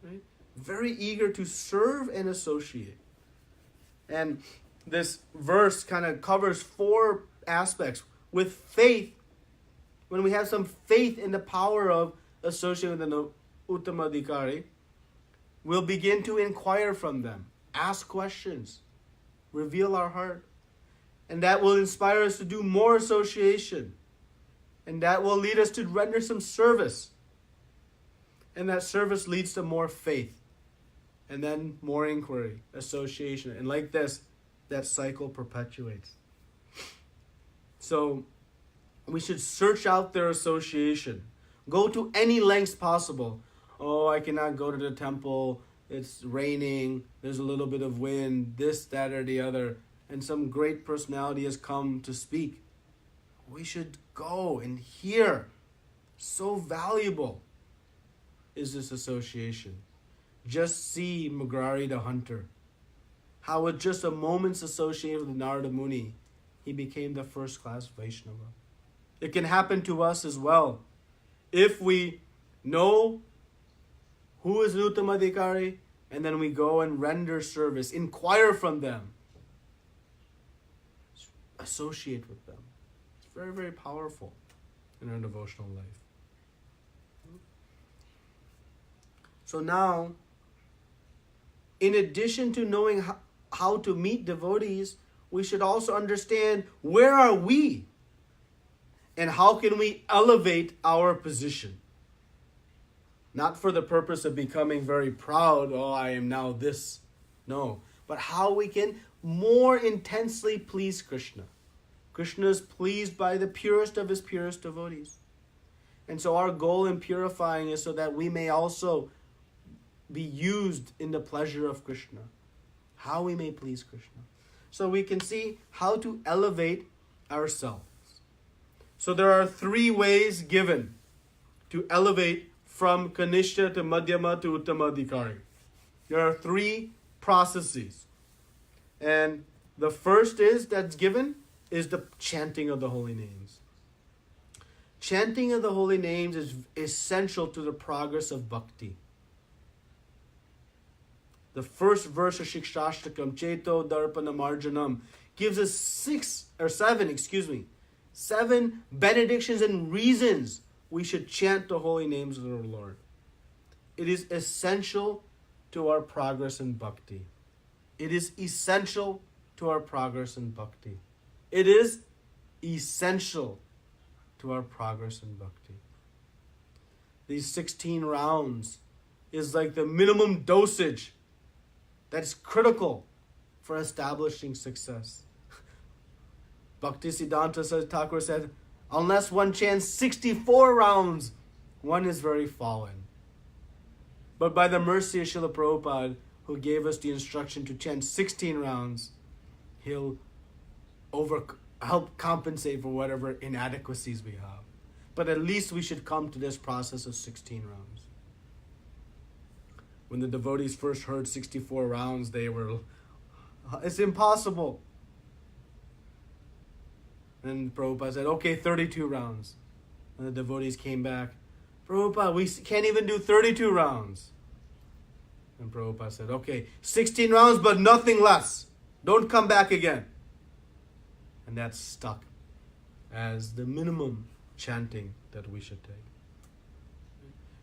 S1: Right? Very eager to serve and associate. And this verse kind of covers 4 aspects. With faith, when we have some faith in the power of associating with the Uttama Adhikari, we'll begin to inquire from them, ask questions, reveal our heart. And that will inspire us to do more association. And that will lead us to render some service. And that service leads to more faith. And then more inquiry, association. And like this, that cycle perpetuates. So we should search out their association. Go to any lengths possible. Oh, I cannot go to the temple. It's raining. There's a little bit of wind. This, that, or the other. And some great personality has come to speak. We should go and hear. So valuable is this association. Just see Mugrari the hunter. How with just a moment's association with Narada Muni, he became the first-class Vaishnava. It can happen to us as well. If we know who is Uttama Adhikari, and then we go and render service, inquire from them, associate with them. It's very, very powerful in our devotional life. So now, in addition to knowing how to meet devotees, we should also understand where are we and how can we elevate our position. Not for the purpose of becoming very proud, oh, I am now this. No, but how we can more intensely please Krishna. Krishna is pleased by the purest of his purest devotees. And so our goal in purifying is so that we may also be used in the pleasure of Krishna. How we may please Krishna. So we can see how to elevate ourselves. So there are 3 ways given to elevate from Kanishta to Madhyama to Uttamadhikari. There are 3 processes. And the first that's given is the chanting of the holy names. Chanting of the holy names is essential to the progress of bhakti. The first verse of Shikshashtakam, Cheto Darpana Marjanam, gives us 7 benedictions and reasons we should chant the holy names of the Lord. It is essential to our progress in bhakti. It is essential to our progress in bhakti. It is essential to our progress in bhakti. These 16 rounds is like the minimum dosage that's critical for establishing success. Bhakti Siddhanta Thakur said, unless one chants 64 rounds, one is very fallen. But by the mercy of Srila Prabhupada, who gave us the instruction to chant 16 rounds, he'll help compensate for whatever inadequacies we have. But at least we should come to this process of 16 rounds. When the devotees first heard 64 rounds, they were, it's impossible. And Prabhupada said, okay, 32 rounds. And the devotees came back, Prabhupada, we can't even do 32 rounds. And Prabhupada said, okay, 16 rounds, but nothing less. Don't come back again. And that stuck as the minimum chanting that we should take.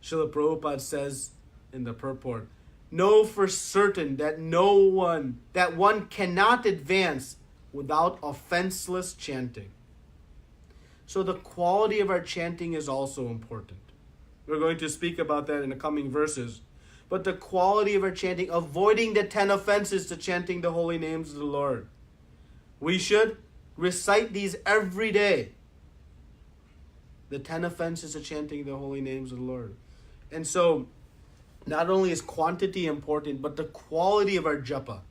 S1: Srila Prabhupada says in the purport, know for certain that one cannot advance without offenseless chanting. So the quality of our chanting is also important. We're going to speak about that in the coming verses. But the quality of our chanting, avoiding the 10 offenses to chanting the holy names of the Lord. We should recite these every day. The 10 offenses to chanting the holy names of the Lord. And so, not only is quantity important, but the quality of our japa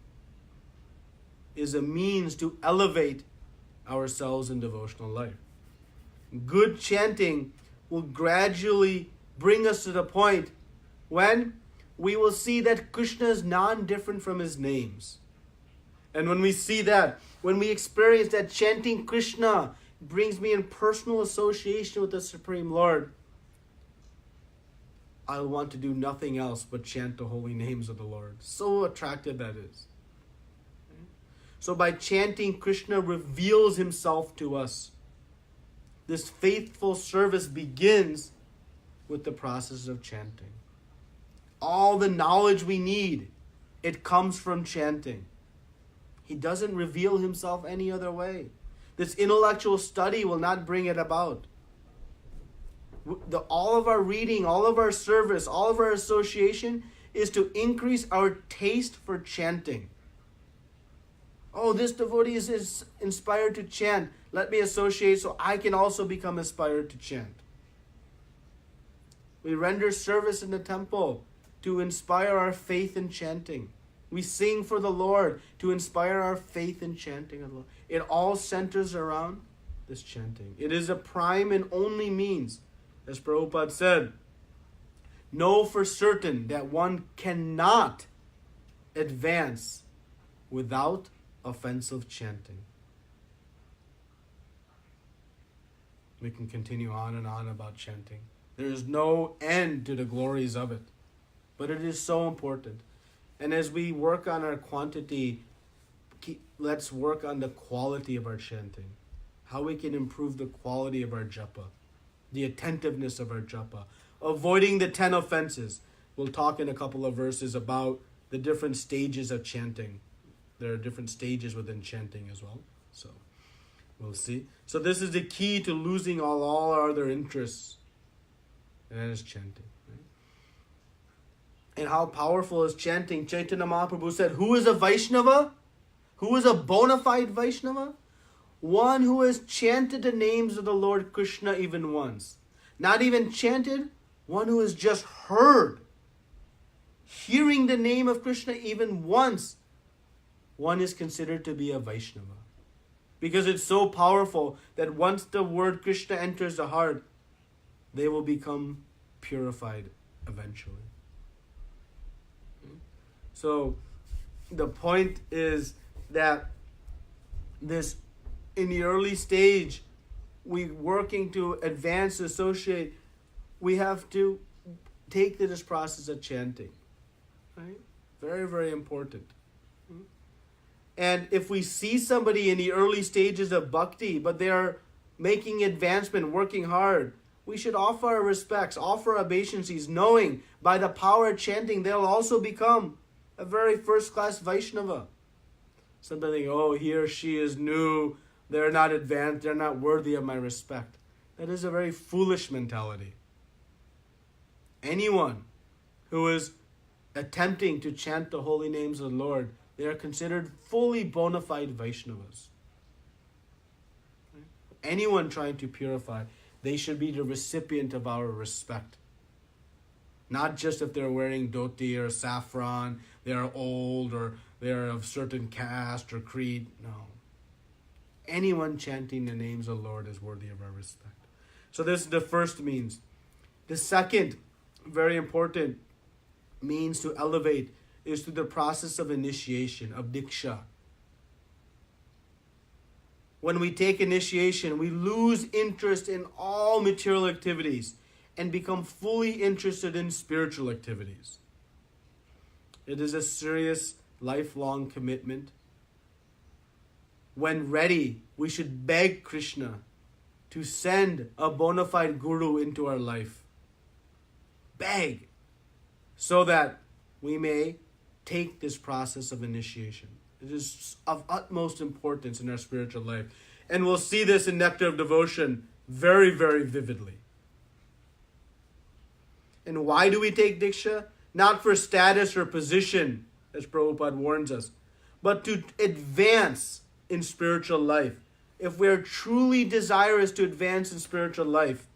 S1: is a means to elevate ourselves in devotional life. Good chanting will gradually bring us to the point when we will see that Krishna is non-different from his names. And when we see that, when we experience that chanting Krishna brings me in personal association with the Supreme Lord, I'll want to do nothing else but chant the holy names of the Lord. So attractive that is. So by chanting, Krishna reveals himself to us. This faithful service begins with the process of chanting. All the knowledge we need, it comes from chanting. He doesn't reveal himself any other way. This intellectual study will not bring it about. All of our reading, all of our service, all of our association is to increase our taste for chanting. Oh, this devotee is inspired to chant. Let me associate so I can also become inspired to chant. We render service in the temple to inspire our faith in chanting. We sing for the Lord to inspire our faith in chanting. It all centers around this chanting. It is a prime and only means, as Prabhupada said, know for certain that one cannot advance without offensive chanting. We can continue on and on about chanting. There is no end to the glories of it. But it is so important. And as we work on our quantity, let's work on the quality of our chanting. How we can improve the quality of our japa. The attentiveness of our japa. Avoiding the 10 offenses. We'll talk in a couple of verses about the different stages of chanting. There are different stages within chanting as well. So we'll see. So this is the key to losing all our other interests. And that is chanting. And how powerful is chanting? Chaitanya Mahaprabhu said, who is a Vaishnava? Who is a bona fide Vaishnava? One who has chanted the names of the Lord Krishna even once. Not even chanted, one who has just heard. Hearing the name of Krishna even once, one is considered to be a Vaishnava. Because it's so powerful that once the word Krishna enters the heart, they will become purified eventually. So the point is that this, in the early stage, we working to advance, associate, we have to take this process of chanting. Right? Very, very important. And if we see somebody in the early stages of bhakti, but they are making advancement, working hard, we should offer our respects, offer obeisances, knowing by the power of chanting, they'll also become a very first-class Vaishnava. Somebody think, oh, he or she is new, they're not advanced, they're not worthy of my respect. That is a very foolish mentality. Anyone who is attempting to chant the holy names of the Lord, they are considered fully bona fide Vaishnavas. Anyone trying to purify, they should be the recipient of our respect. Not just if they're wearing dhoti or saffron, they are old, or they are of certain caste or creed. No. Anyone chanting the names of the Lord is worthy of our respect. So this is the first means. The second, very important means to elevate is through the process of initiation, of Diksha. When we take initiation, we lose interest in all material activities and become fully interested in spiritual activities. It is a serious, lifelong commitment. When ready, we should beg Krishna to send a bona fide guru into our life. Beg, so that we may take this process of initiation. It is of utmost importance in our spiritual life. And we'll see this in Nectar of Devotion very, very vividly. And why do we take Diksha? Not for status or position, as Prabhupada warns us, but to advance in spiritual life. If we are truly desirous to advance in spiritual life,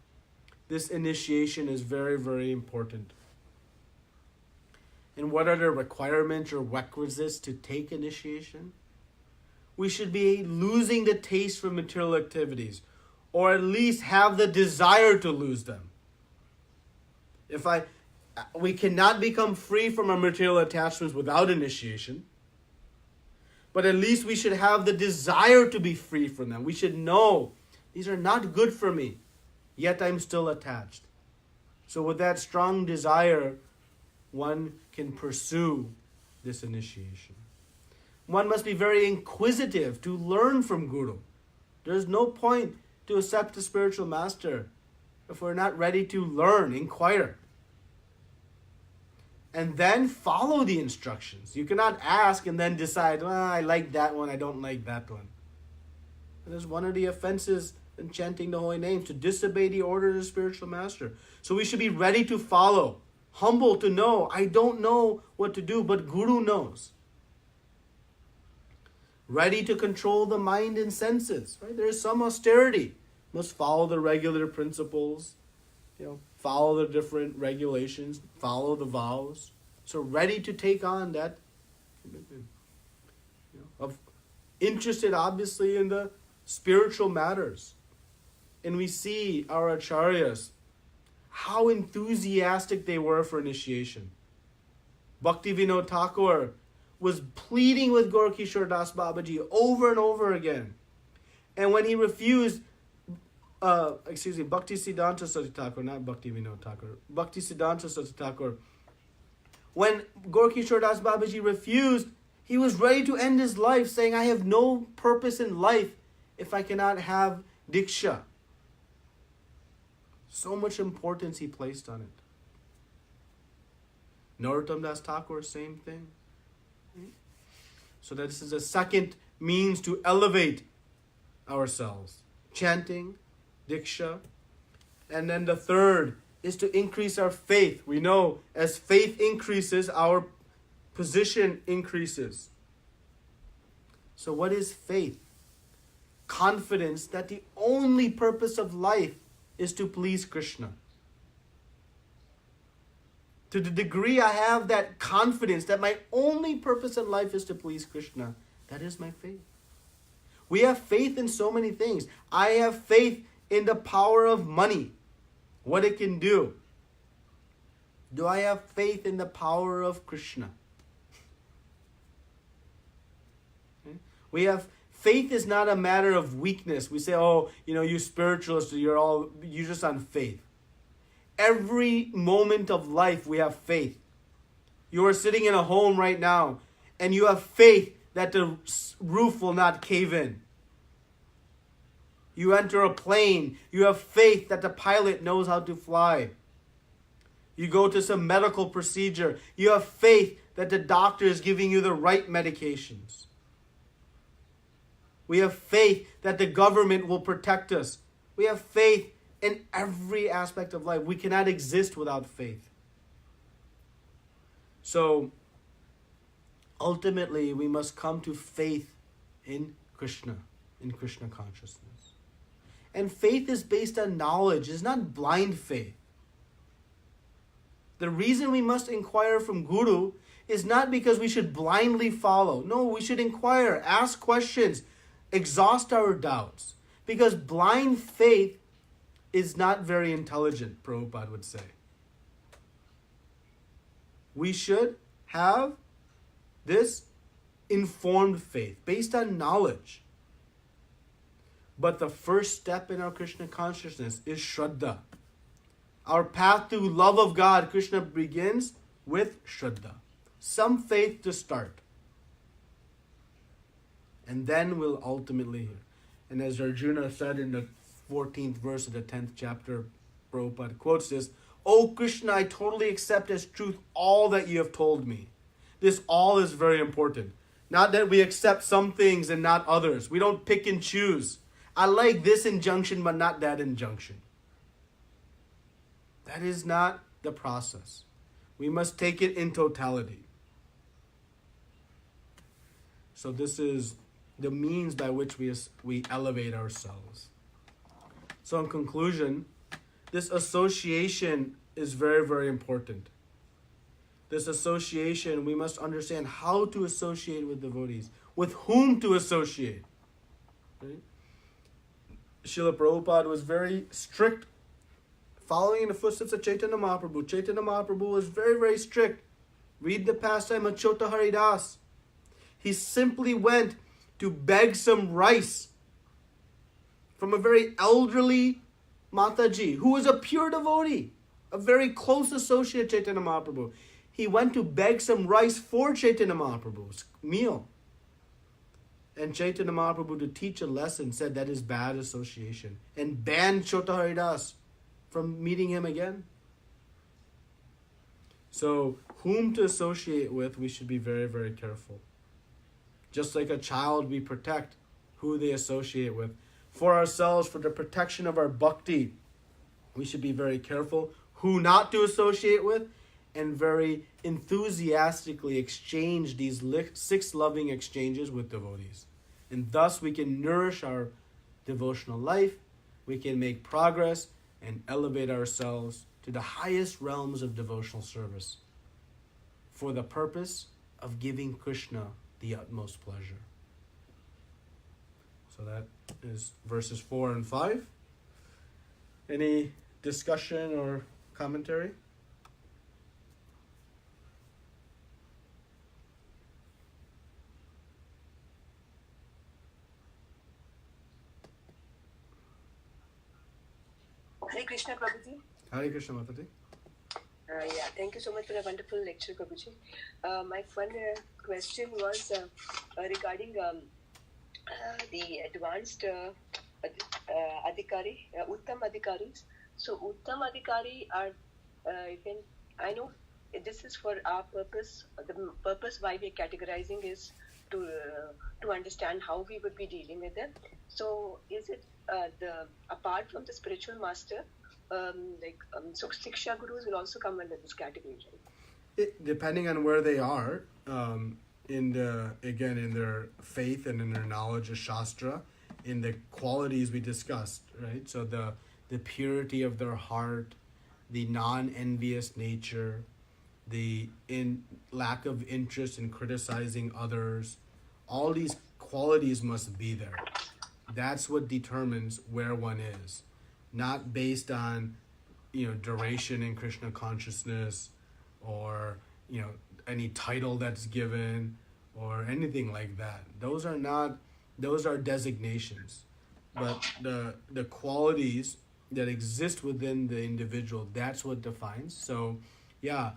S1: this initiation is very, very important. And what are the requirements or requisites to take initiation? We should be losing the taste for material activities, or at least have the desire to lose them. We cannot become free from our material attachments without initiation, but at least we should have the desire to be free from them. We should know these are not good for me, yet I'm still attached. So with that strong desire, one can pursue this initiation. One must be very inquisitive to learn from Guru. There's no point to accept a spiritual master if we're not ready to learn, inquire. And then follow the instructions. You cannot ask and then decide, well, I like that one, I don't like that one. That is one of the offenses in chanting the holy names, to disobey the order of the spiritual master. So we should be ready to follow, humble to know, I don't know what to do, but Guru knows. Ready to control the mind and senses. Right? There is some austerity. Must follow the regular principles, follow the different regulations, follow the vows. So ready to take on that commitment. Of interested obviously in the spiritual matters. And we see our acharyas, how enthusiastic they were for initiation. Bhaktivinoda Thakur was pleading with Gaura Das Babaji over and over again. And when he refused, Bhakti Siddhanta Saraswati Thakur, not Bhaktivinoda Thakur, Bhakti Siddhanta Saraswati Thakur, when Gaura Das Babaji refused, he was ready to end his life, saying, I have no purpose in life if I cannot have Diksha. So much importance he placed on it. Narottam Das Thakur, same thing. So this is a second means to elevate ourselves. Chanting, Diksha. And then the third is to increase our faith. We know as faith increases, our position increases. So what is faith? Confidence that the only purpose of life is to please Krishna. To the degree I have that confidence that my only purpose in life is to please Krishna, that is my faith. We have faith in so many things. I have faith in the power of money, what it can do. Do I have faith in the power of Krishna? Okay? We have faith is not a matter of weakness. We say, oh, you spiritualists, you're just on faith. Every moment of life we have faith. You are sitting in a home right now and you have faith that the roof will not cave in. You enter a plane, you have faith that the pilot knows how to fly. You go to some medical procedure, you have faith that the doctor is giving you the right medications. We have faith that the government will protect us. We have faith in every aspect of life. We cannot exist without faith. So, ultimately, we must come to faith in Krishna consciousness. And faith is based on knowledge. It's not blind faith. The reason we must inquire from Guru is not because we should blindly follow. No, we should inquire, ask questions, exhaust our doubts. Because blind faith is not very intelligent, Prabhupada would say. We should have this informed faith based on knowledge. But the first step in our Krishna consciousness is Shraddha. Our path to love of God, Krishna, begins with Shraddha. Some faith to start. And then we'll ultimately hear. And as Arjuna said in the 14th verse of the 10th chapter, Prabhupada quotes this, "O Krishna, I totally accept as truth all that you have told me." This all is very important. Not that we accept some things and not others. We don't pick and choose. I like this injunction, but not that injunction. That is not the process. We must take it in totality. So this is the means by which we elevate ourselves. So in conclusion, this association is very, very important. This association, we must understand how to associate with devotees, with whom to associate. Right? Srila Prabhupada was very strict, following in the footsteps of Chaitanya Mahaprabhu. Chaitanya Mahaprabhu was very, very strict. Read the pastime of Chota Haridas. He simply went to beg some rice from a very elderly Mataji, who was a pure devotee, a very close associate of Chaitanya Mahaprabhu. He went to beg some rice for Chaitanya Mahaprabhu's meal. And Chaitanya Mahaprabhu, to teach a lesson, said that is bad association and banned Chota Haridas from meeting him again. So, whom to associate with, we should be very, very careful. Just like a child, we protect who they associate with. For ourselves, for the protection of our bhakti, we should be very careful who not to associate with, and very enthusiastically exchange these 6 loving exchanges with devotees. And thus we can nourish our devotional life, we can make progress and elevate ourselves to the highest realms of devotional service for the purpose of giving Krishna the utmost pleasure. So that is verses 4 and 5. Any discussion or commentary?
S2: Hare Krishna, Prabhuji.
S1: Hare Krishna, Mataji.
S2: Yeah, thank you so much for the wonderful lecture, Prabhuji. My fun question was regarding the advanced Adhikari, Uttam Adhikaris. So Uttam Adhikari are, I know this is for our purpose. The purpose why we are categorizing is to understand how we would be dealing with them. So is it apart from the spiritual master, so Siksha Gurus will also come under this category, right?
S1: Depending on where they are, in their faith and in their knowledge of Shastra, in the qualities we discussed, right? So the purity of their heart, the non-envious nature, the lack of interest in criticizing others, all these qualities must be there. That's what determines where one is, not based on duration in Krishna consciousness or any title that's given or anything like that. Those are designations, but the qualities that exist within the individual, that's what defines. So yeah,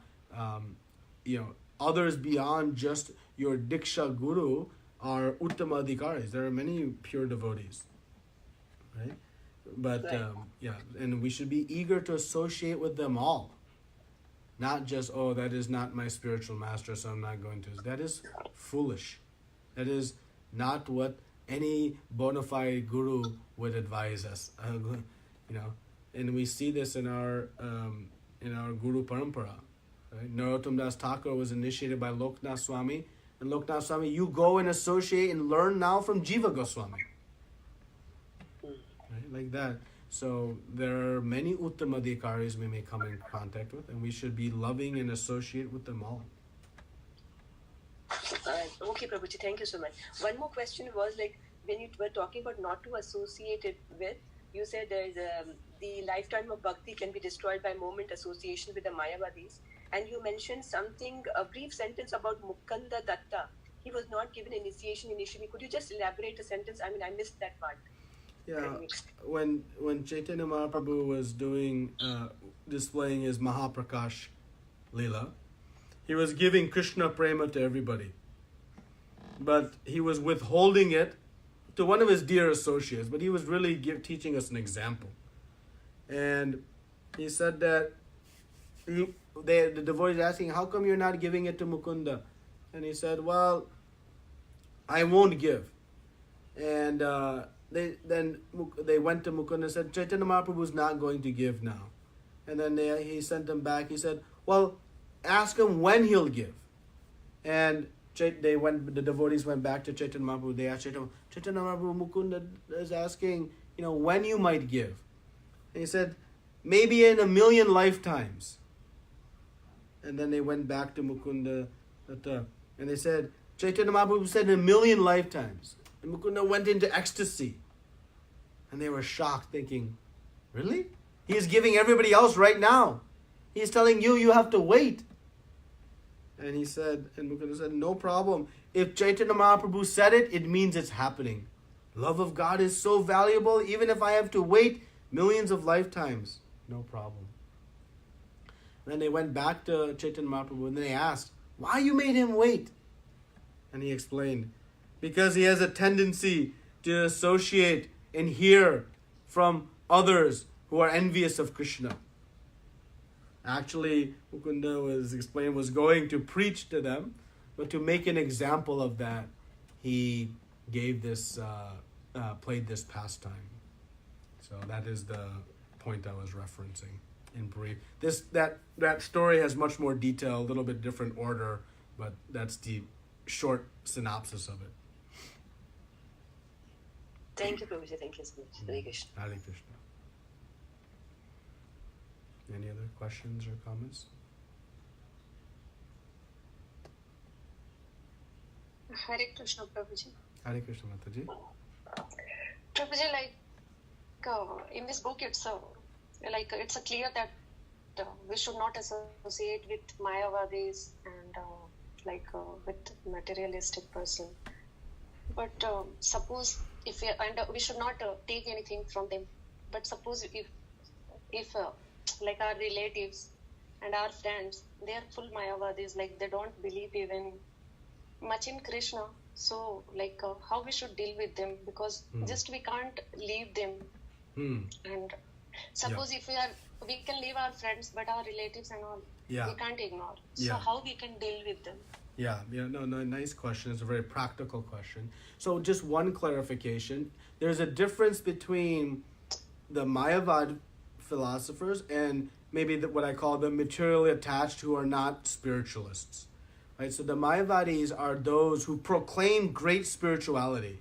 S1: others beyond just your Diksha Guru are Uttama Adhikaris. There are many pure devotees, right? But
S2: Right.
S1: and we should be eager to associate with them all. Not just, oh, that is not my spiritual master, so I'm not going to. That is foolish. That is not what any bona fide guru would advise us. And we see this in our Guru Parampara. Right? Narottam Das Thakur was initiated by Loknath Swami, and Loknath Swami, you go and associate and learn now from Jiva Goswami. Right? Like that. So there are many Uttamadhikaris we may come in contact with, and we should be loving and associate with them all.
S2: Okay, Prabhuji, thank you so much. One more question was like, when you were talking about not to associate it with, you said there is the lifetime of bhakti can be destroyed by moment association with the Mayavadis, and you mentioned something, a brief sentence about Mukunda Datta. He was not given initiation initially. Could you just elaborate a sentence? I mean, I missed that part.
S1: Yeah, when Chaitanya Mahaprabhu was displaying his Mahaprakash Leela, he was giving Krishna Prema to everybody. But he was withholding it to one of his dear associates, but he was really teaching us an example. And he said that the devotee asking, how come you're not giving it to Mukunda? And he said, well, I won't give. And they went to Mukunda and said, Chaitanya Mahaprabhu is not going to give now. And then he sent them back. He said, well, ask him when he'll give. And the devotees went back to Chaitanya Mahaprabhu. They asked Chaitanya Mahaprabhu, Mukunda is asking, when you might give. And he said, maybe in 1,000,000 lifetimes. And then they went back to Mukunda, and they said, Chaitanya Mahaprabhu said 1,000,000 lifetimes. And Mukunda went into ecstasy. And they were shocked, thinking, really? He is giving everybody else right now. He is telling you have to wait. And Mukunda said, no problem. If Chaitanya Mahaprabhu said it, it means it's happening. Love of God is so valuable, even if I have to wait millions of lifetimes. No problem. Then they went back to Chaitanya Mahaprabhu and they asked, why you made him wait? And he explained, because he has a tendency to associate and hear from others who are envious of Krishna. Actually, Mukunda was going to preach to them, but to make an example of that, he gave this, played this pastime. So that is the point I was referencing in brief. That story has much more detail, a little bit different order, but that's the short synopsis of it.
S2: Thank you, Prabhuji. Thank you so much. Hare Krishna.
S1: Hare Krishna. Any other questions or comments?
S3: Hare Krishna, Prabhuji.
S1: Hare Krishna, Mataji.
S3: Prabhuji, in this book, it's a clear that we should not associate with Mayavadis and with materialistic person. But suppose we should not take anything from them. But suppose if our relatives and our friends, they are full Mayavadis, they don't believe even much in Krishna. So how we should deal with them, because just we can't leave them. And suppose if we can leave our friends, but our relatives and all, we can't ignore. So how we can deal with them?
S1: No, nice question. It's a very practical question. So just one clarification. There's a difference between the Mayavad philosophers and maybe what I call the materially attached who are not spiritualists. Right? So the Mayavadis are those who proclaim great spirituality,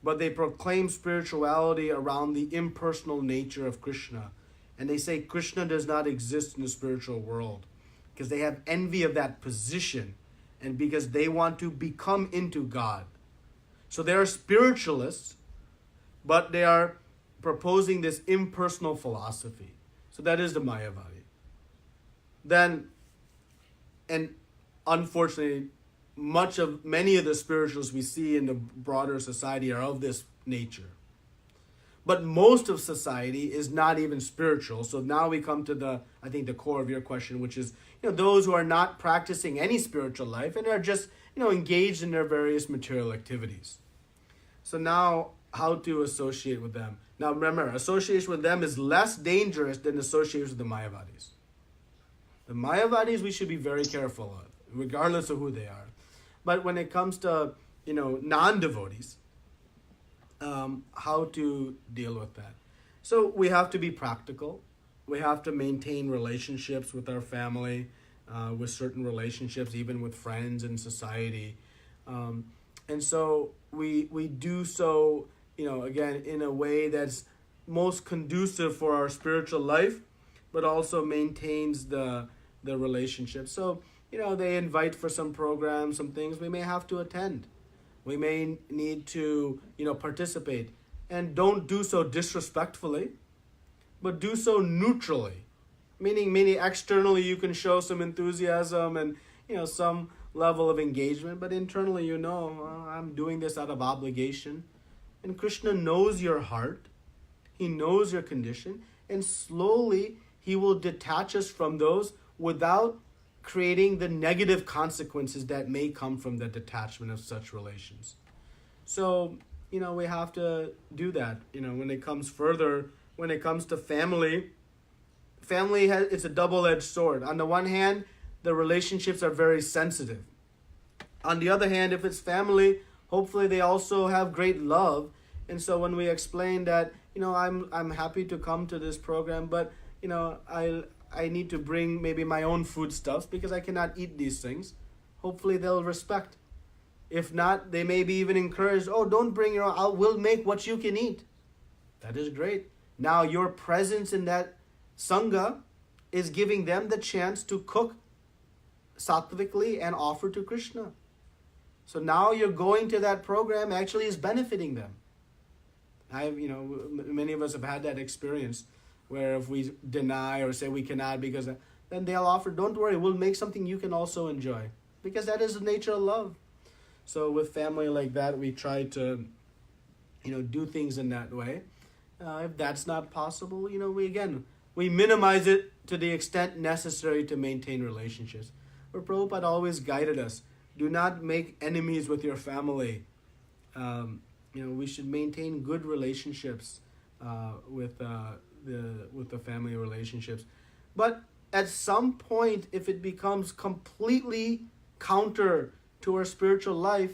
S1: but they proclaim spirituality around the impersonal nature of Krishna. And they say Krishna does not exist in the spiritual world because they have envy of that position and because they want to become into God. So they are spiritualists, but they are proposing this impersonal philosophy. So that is the Mayavadi. Then and unfortunately, many of the spirituals we see in the broader society are of this nature. But most of society is not even spiritual. So now we come to the core of your question, which is, those who are not practicing any spiritual life and are just, engaged in their various material activities. So now, how to associate with them? Now remember, association with them is less dangerous than association with the Mayavadis. The Mayavadis we should be very careful of, regardless of who they are. But when it comes to, non-devotees, how to deal with that? So we have to be practical. We have to maintain relationships with our family, with certain relationships, even with friends and society. And so we do so, again, in a way that's most conducive for our spiritual life, but also maintains the relationship. So, they invite for some programs, some things we may have to attend. We may need to, participate. And don't do so disrespectfully, but do so neutrally. Meaning externally you can show some enthusiasm and, some level of engagement, but internally I'm doing this out of obligation. And Krishna knows your heart. He knows your condition. And slowly he will detach us from those without creating the negative consequences that may come from the detachment of such relations. So, we have to do that. When it comes to family, it's a double-edged sword. On the one hand, the relationships are very sensitive. On the other hand, if it's family, hopefully they also have great love. And so when we explain that, I'm happy to come to this program, but, I need to bring maybe my own foodstuffs because I cannot eat these things. Hopefully they'll respect. If not, they may be even encouraged, don't bring your own, we'll make what you can eat. That is great. Now your presence in that Sangha is giving them the chance to cook sattvically and offer to Krishna. So now you're going to that program actually is benefiting them. Many of us have had that experience where if we deny or say we cannot because then they'll offer, don't worry, we'll make something you can also enjoy. Because that is the nature of love. So with family like that, we try to, do things in that way. If that's not possible, we minimize it to the extent necessary to maintain relationships. But Prabhupada always guided us. Do not make enemies with your family. We should maintain good relationships with the family relationships. But at some point, if it becomes completely counter to our spiritual life,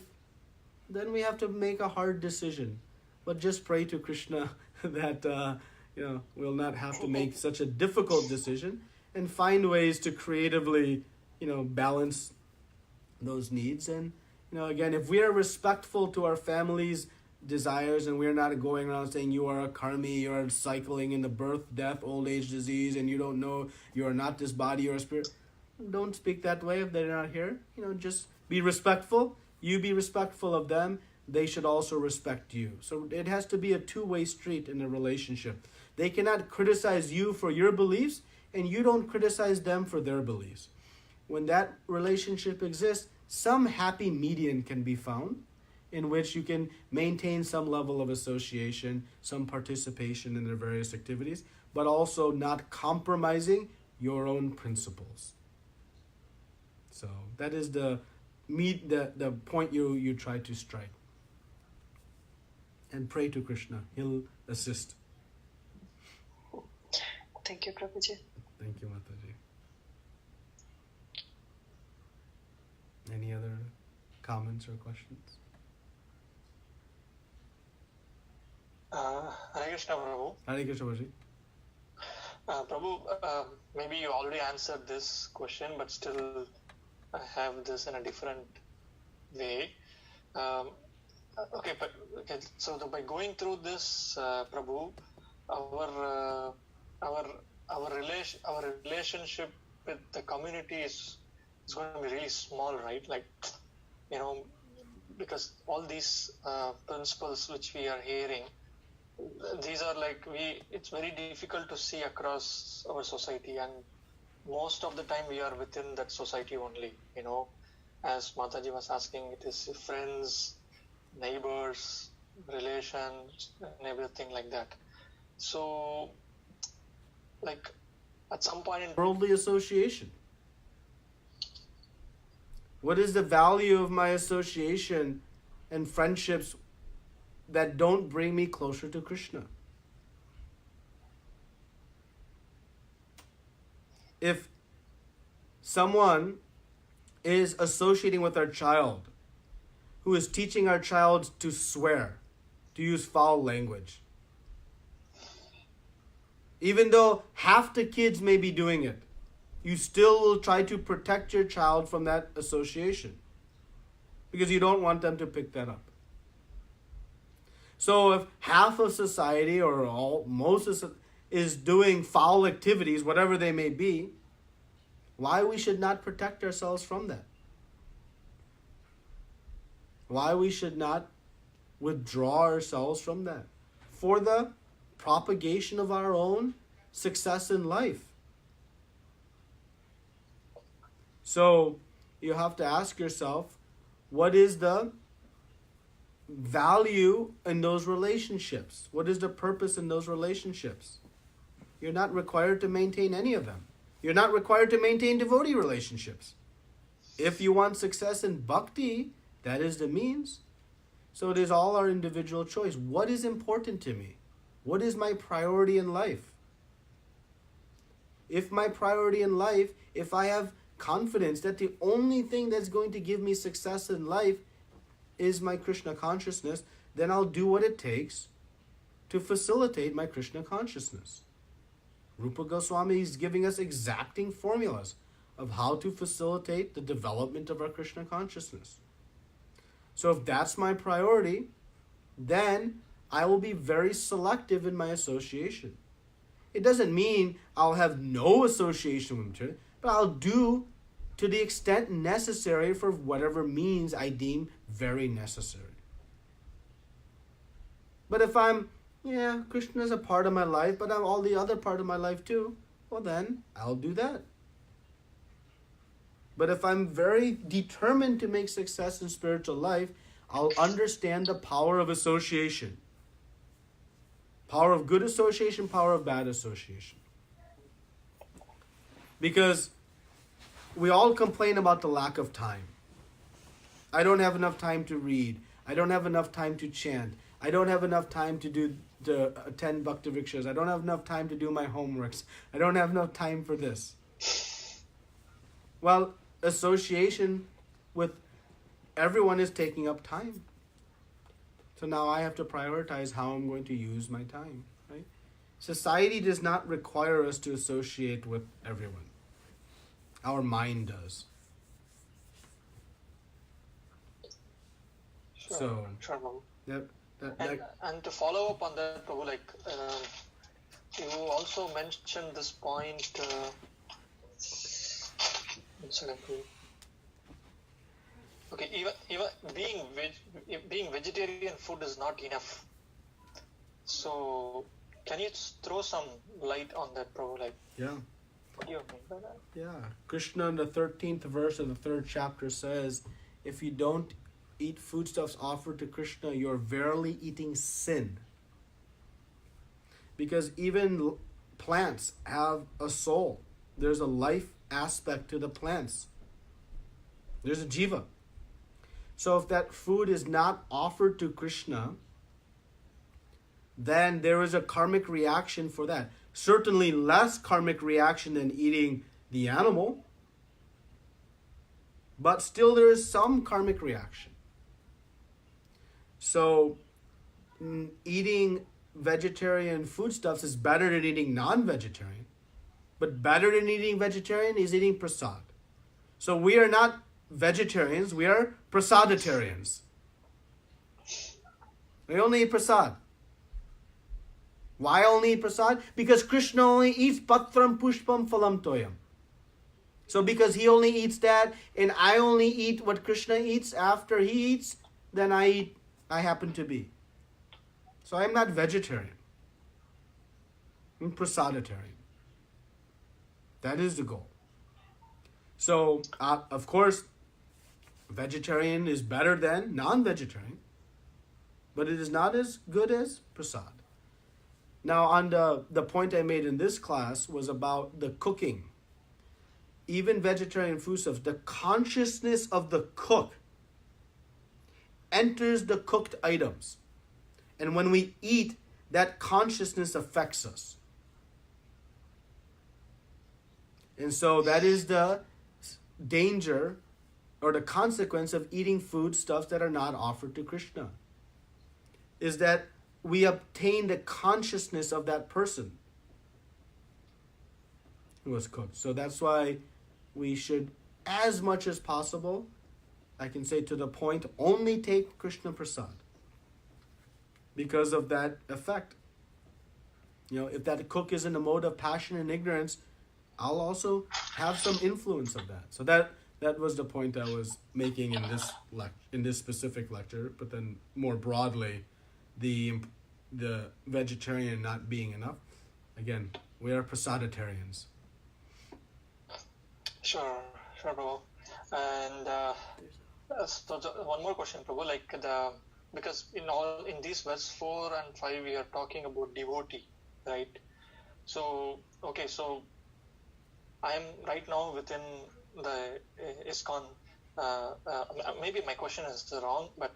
S1: then we have to make a hard decision. But just pray to Krishna that we'll not have to make such a difficult decision and find ways to creatively, balance those needs. And, again, if we are respectful to our families' desires and we're not going around saying you are a karmi, you are cycling in the birth, death, old age, disease, and you don't know you are not this body, you're a spirit. Don't speak that way if they're not here. Just be respectful. You be respectful of them. They should also respect you. So it has to be a two-way street in a relationship. They cannot criticize you for your beliefs, and you don't criticize them for their beliefs. When that relationship exists, some happy median can be found in which you can maintain some level of association, some participation in their various activities, but also not compromising your own principles. So that is the point you try to strike. And pray to Krishna. He'll assist.
S3: Thank you, Prabhuji.
S1: Thank you, Mataji. Any other comments or questions?
S4: Hare Krishna, Prabhu.
S1: Hare Krishna, Prabhuji.
S4: Prabhu, maybe you already answered this question, but still I have this in a different way. By going through this, Prabhu, our relationship with the community is going to be really small, right? Because all these principles which we are hearing, these are it's very difficult to see across our society, and most of the time we are within that society only, as Mataji was asking, it is friends, neighbors, relations, and everything like that. So, like, at some point in
S1: Worldly association. What is the value of my association and friendships that don't bring me closer to Krishna? If someone is associating with our child, who is teaching our child to swear, to use foul language, even though half the kids may be doing it, you still will try to protect your child from that association because you don't want them to pick that up. So if half of society or most is doing foul activities, whatever they may be, why we should not protect ourselves from that? Why we should not withdraw ourselves from that for the propagation of our own success in life? So you have to ask yourself, what is the value in those relationships? What is the purpose in those relationships? You're not required to maintain any of them. You're not required to maintain devotee relationships. If you want success in bhakti, that is the means. So it is all our individual choice. What is important to me? What is my priority in life? If my priority in life, if I have confidence that the only thing that's going to give me success in life is my Krishna consciousness, then I'll do what it takes to facilitate my Krishna consciousness. Rupa Goswami is giving us exacting formulas of how to facilitate the development of our Krishna consciousness. So if that's my priority, then I will be very selective in my association. It doesn't mean I'll have no association with Krishna, but I'll do to the extent necessary for whatever means I deem very necessary. But if Krishna is a part of my life, but I'm all the other part of my life too, well then, I'll do that. But if I'm very determined to make success in spiritual life, I'll understand the power of association. Power of good association, power of bad association. Because we all complain about the lack of time. I don't have enough time to read. I don't have enough time to chant. I don't have enough time to attend Bhakti Vrikshas. I don't have enough time to do my homeworks. I don't have enough time for this. Well, association with everyone is taking up time. So now I have to prioritize how I'm going to use my time, right? Society does not require us to associate with everyone. Our mind does.
S4: Sure, and to follow up on that, Prabhu, you also mentioned this point. Okay, even being vegetarian food is not enough. So, can you throw some light on that, Prabhu?
S1: Yeah.
S4: What do you mean by that?
S1: Yeah. Krishna in the 13th verse of the 3rd chapter says, if you don't eat foodstuffs offered to Krishna, you're verily eating sin. Because even plants have a soul. There's a life aspect to the plants. There's a jiva. So if that food is not offered to Krishna, then there is a karmic reaction for that. Certainly less karmic reaction than eating the animal, but still there is some karmic reaction. So eating vegetarian foodstuffs is better than eating non-vegetarian, but better than eating vegetarian is eating prasad. So we are not vegetarians, we are prasaditarians. We only eat prasad. Why only eat prasad? Because Krishna only eats patram pushpam phalam toyam. So because he only eats that, and I only eat what Krishna eats after he eats, then I happen to be. So I'm not vegetarian. I'm prasaditarian. That is the goal. So, of course, vegetarian is better than non-vegetarian, but it is not as good as prasad. Now, on the point I made in this class was about the cooking. Even vegetarian food stuff, the consciousness of the cook enters the cooked items. And when we eat, that consciousness affects us. And so that is the danger or the consequence of eating foodstuffs that are not offered to Krishna, is that we obtain the consciousness of that person who was cooked. So that's why we should, as much as possible, I can say to the point, only take Krishna Prasad because of that effect. If that cook is in a mode of passion and ignorance, I'll also have some influence of that. So that was the point I was making in this specific lecture. But then more broadly, the vegetarian not being enough. Again, we are prasaditarians.
S4: Sure, Prabhu. And so one more question, Prabhu. Because in these verse 4 and 5 we are talking about devotee, right? So I am right now within the ISKCON. Maybe my question is wrong, but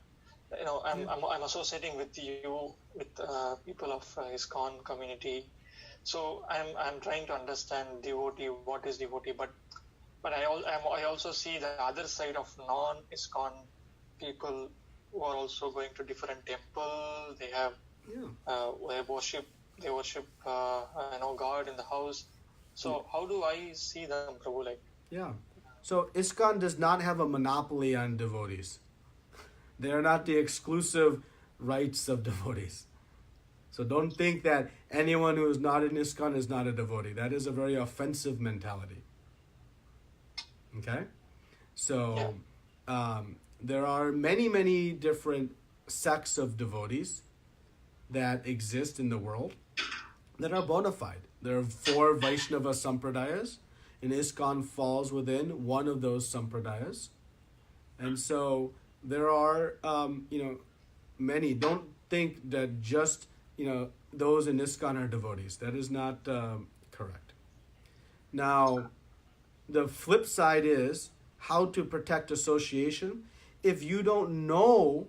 S4: I'm associating with you with people of ISKCON community. So I'm trying to understand devotee. What is devotee? But I also see the other side of non-ISKCON people who are also going to different temple. They have they worship God in the house. So how do I see them, Prabhu?
S1: So ISKCON does not have a monopoly on devotees. They are not the exclusive rights of devotees. So don't think that anyone who is not in ISKCON is not a devotee. That is a very offensive mentality. Okay? So there are many, many different sects of devotees that exist in the world that are bona fide. There are 4 Vaishnava Sampradayas, and ISKCON falls within one of those Sampradayas. And so there are, many. Don't think that just, those in ISKCON are devotees. That is not correct. Now, the flip side is how to protect association. If you don't know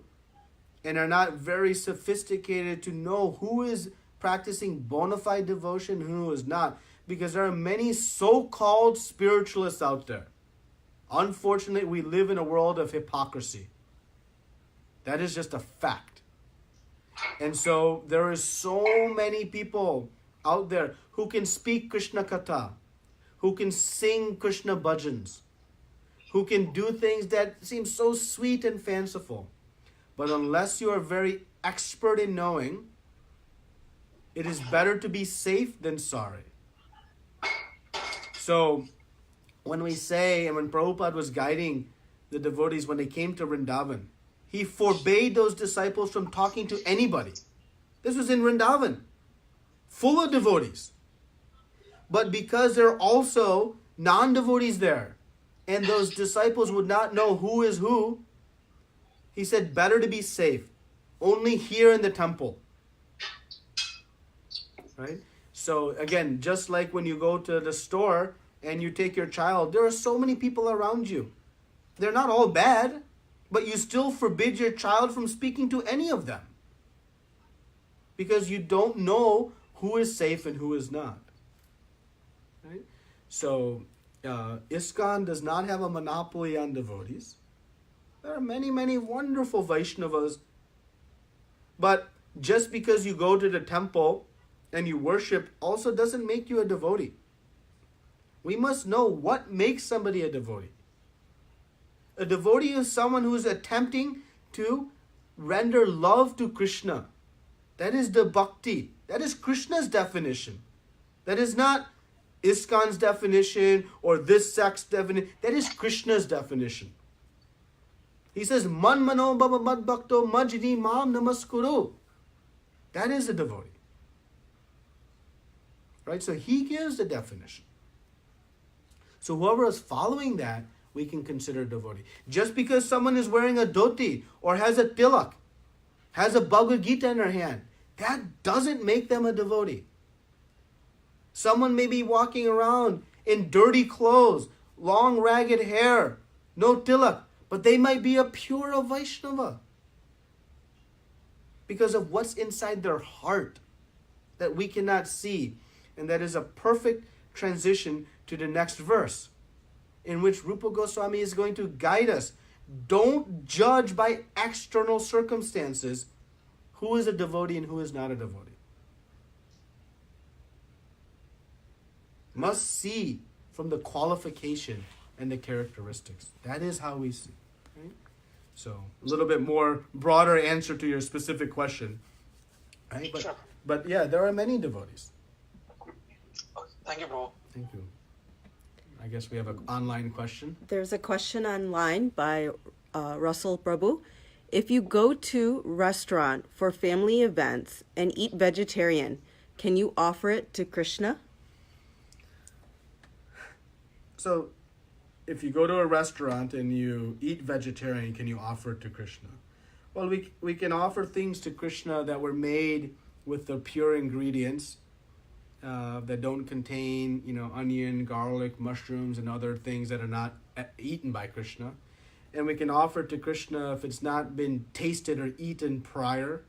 S1: and are not very sophisticated to know who is practicing bona fide devotion and who is not, because there are many so-called spiritualists out there. Unfortunately, we live in a world of hypocrisy. That is just a fact. And so there is so many people out there who can speak Krishna Katha, who can sing Krishna bhajans, who can do things that seem so sweet and fanciful. But unless you are very expert in knowing, it is better to be safe than sorry. So when we say, and when Prabhupada was guiding the devotees when they came to Vrindavan, he forbade those disciples from talking to anybody. This was in Vrindavan, full of devotees. But because there are also non-devotees there, and those disciples would not know who is who, he said, better to be safe. Only here in the temple. Right? So again, just like when you go to the store and you take your child, there are so many people around you. They're not all bad, but you still forbid your child from speaking to any of them. Because you don't know who is safe and who is not. Right? So ISKCON does not have a monopoly on devotees. There are many, many wonderful Vaishnavas. But just because you go to the temple and you worship also doesn't make you a devotee. We must know what makes somebody a devotee. A devotee is someone who is attempting to render love to Krishna. That is the bhakti. That is Krishna's definition. That is not ISKCON's definition or this sect's definition. That is Krishna's definition. He says, Man mano bhava mad bhakto majni mam namaskuru. That is a devotee. Right? So he gives the definition. So whoever is following that, we can consider devotee. Just because someone is wearing a dhoti or has a tilak, has a Bhagavad Gita in her hand, that doesn't make them a devotee. Someone may be walking around in dirty clothes, long ragged hair, no tilak, but they might be a pure Vaishnava because of what's inside their heart that we cannot see. And that is a perfect transition to the next verse, in which Rupa Goswami is going to guide us. Don't judge by external circumstances who is a devotee and who is not a devotee. Must see from the qualification and the characteristics. That is how we see. Right? So, a little bit more broader answer to your specific question. Right? But yeah, there are many devotees.
S4: Thank you, bro.
S1: Thank you. I guess we have an online question.
S5: There's a question online by Russell Prabhu. If you go to restaurant for family events and eat vegetarian, can you offer it to Krishna?
S1: So, if you go to a restaurant and you eat vegetarian, can you offer it to Krishna? Well, we can offer things to Krishna that were made with the pure ingredients that don't contain, onion, garlic, mushrooms, and other things that are not eaten by Krishna. And we can offer it to Krishna if it's not been tasted or eaten prior.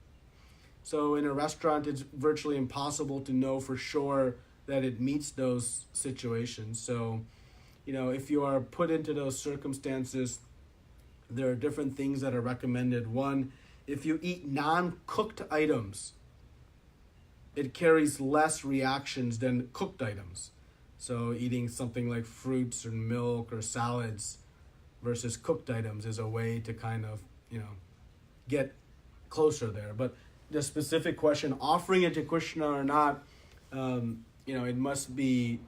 S1: So in a restaurant, it's virtually impossible to know for sure that it meets those situations. So, if you are put into those circumstances, there are different things that are recommended. One, if you eat non-cooked items, it carries less reactions than cooked items. So eating something like fruits or milk or salads versus cooked items is a way to kind of, get closer there. But the specific question, offering it to Krishna or not, it must be,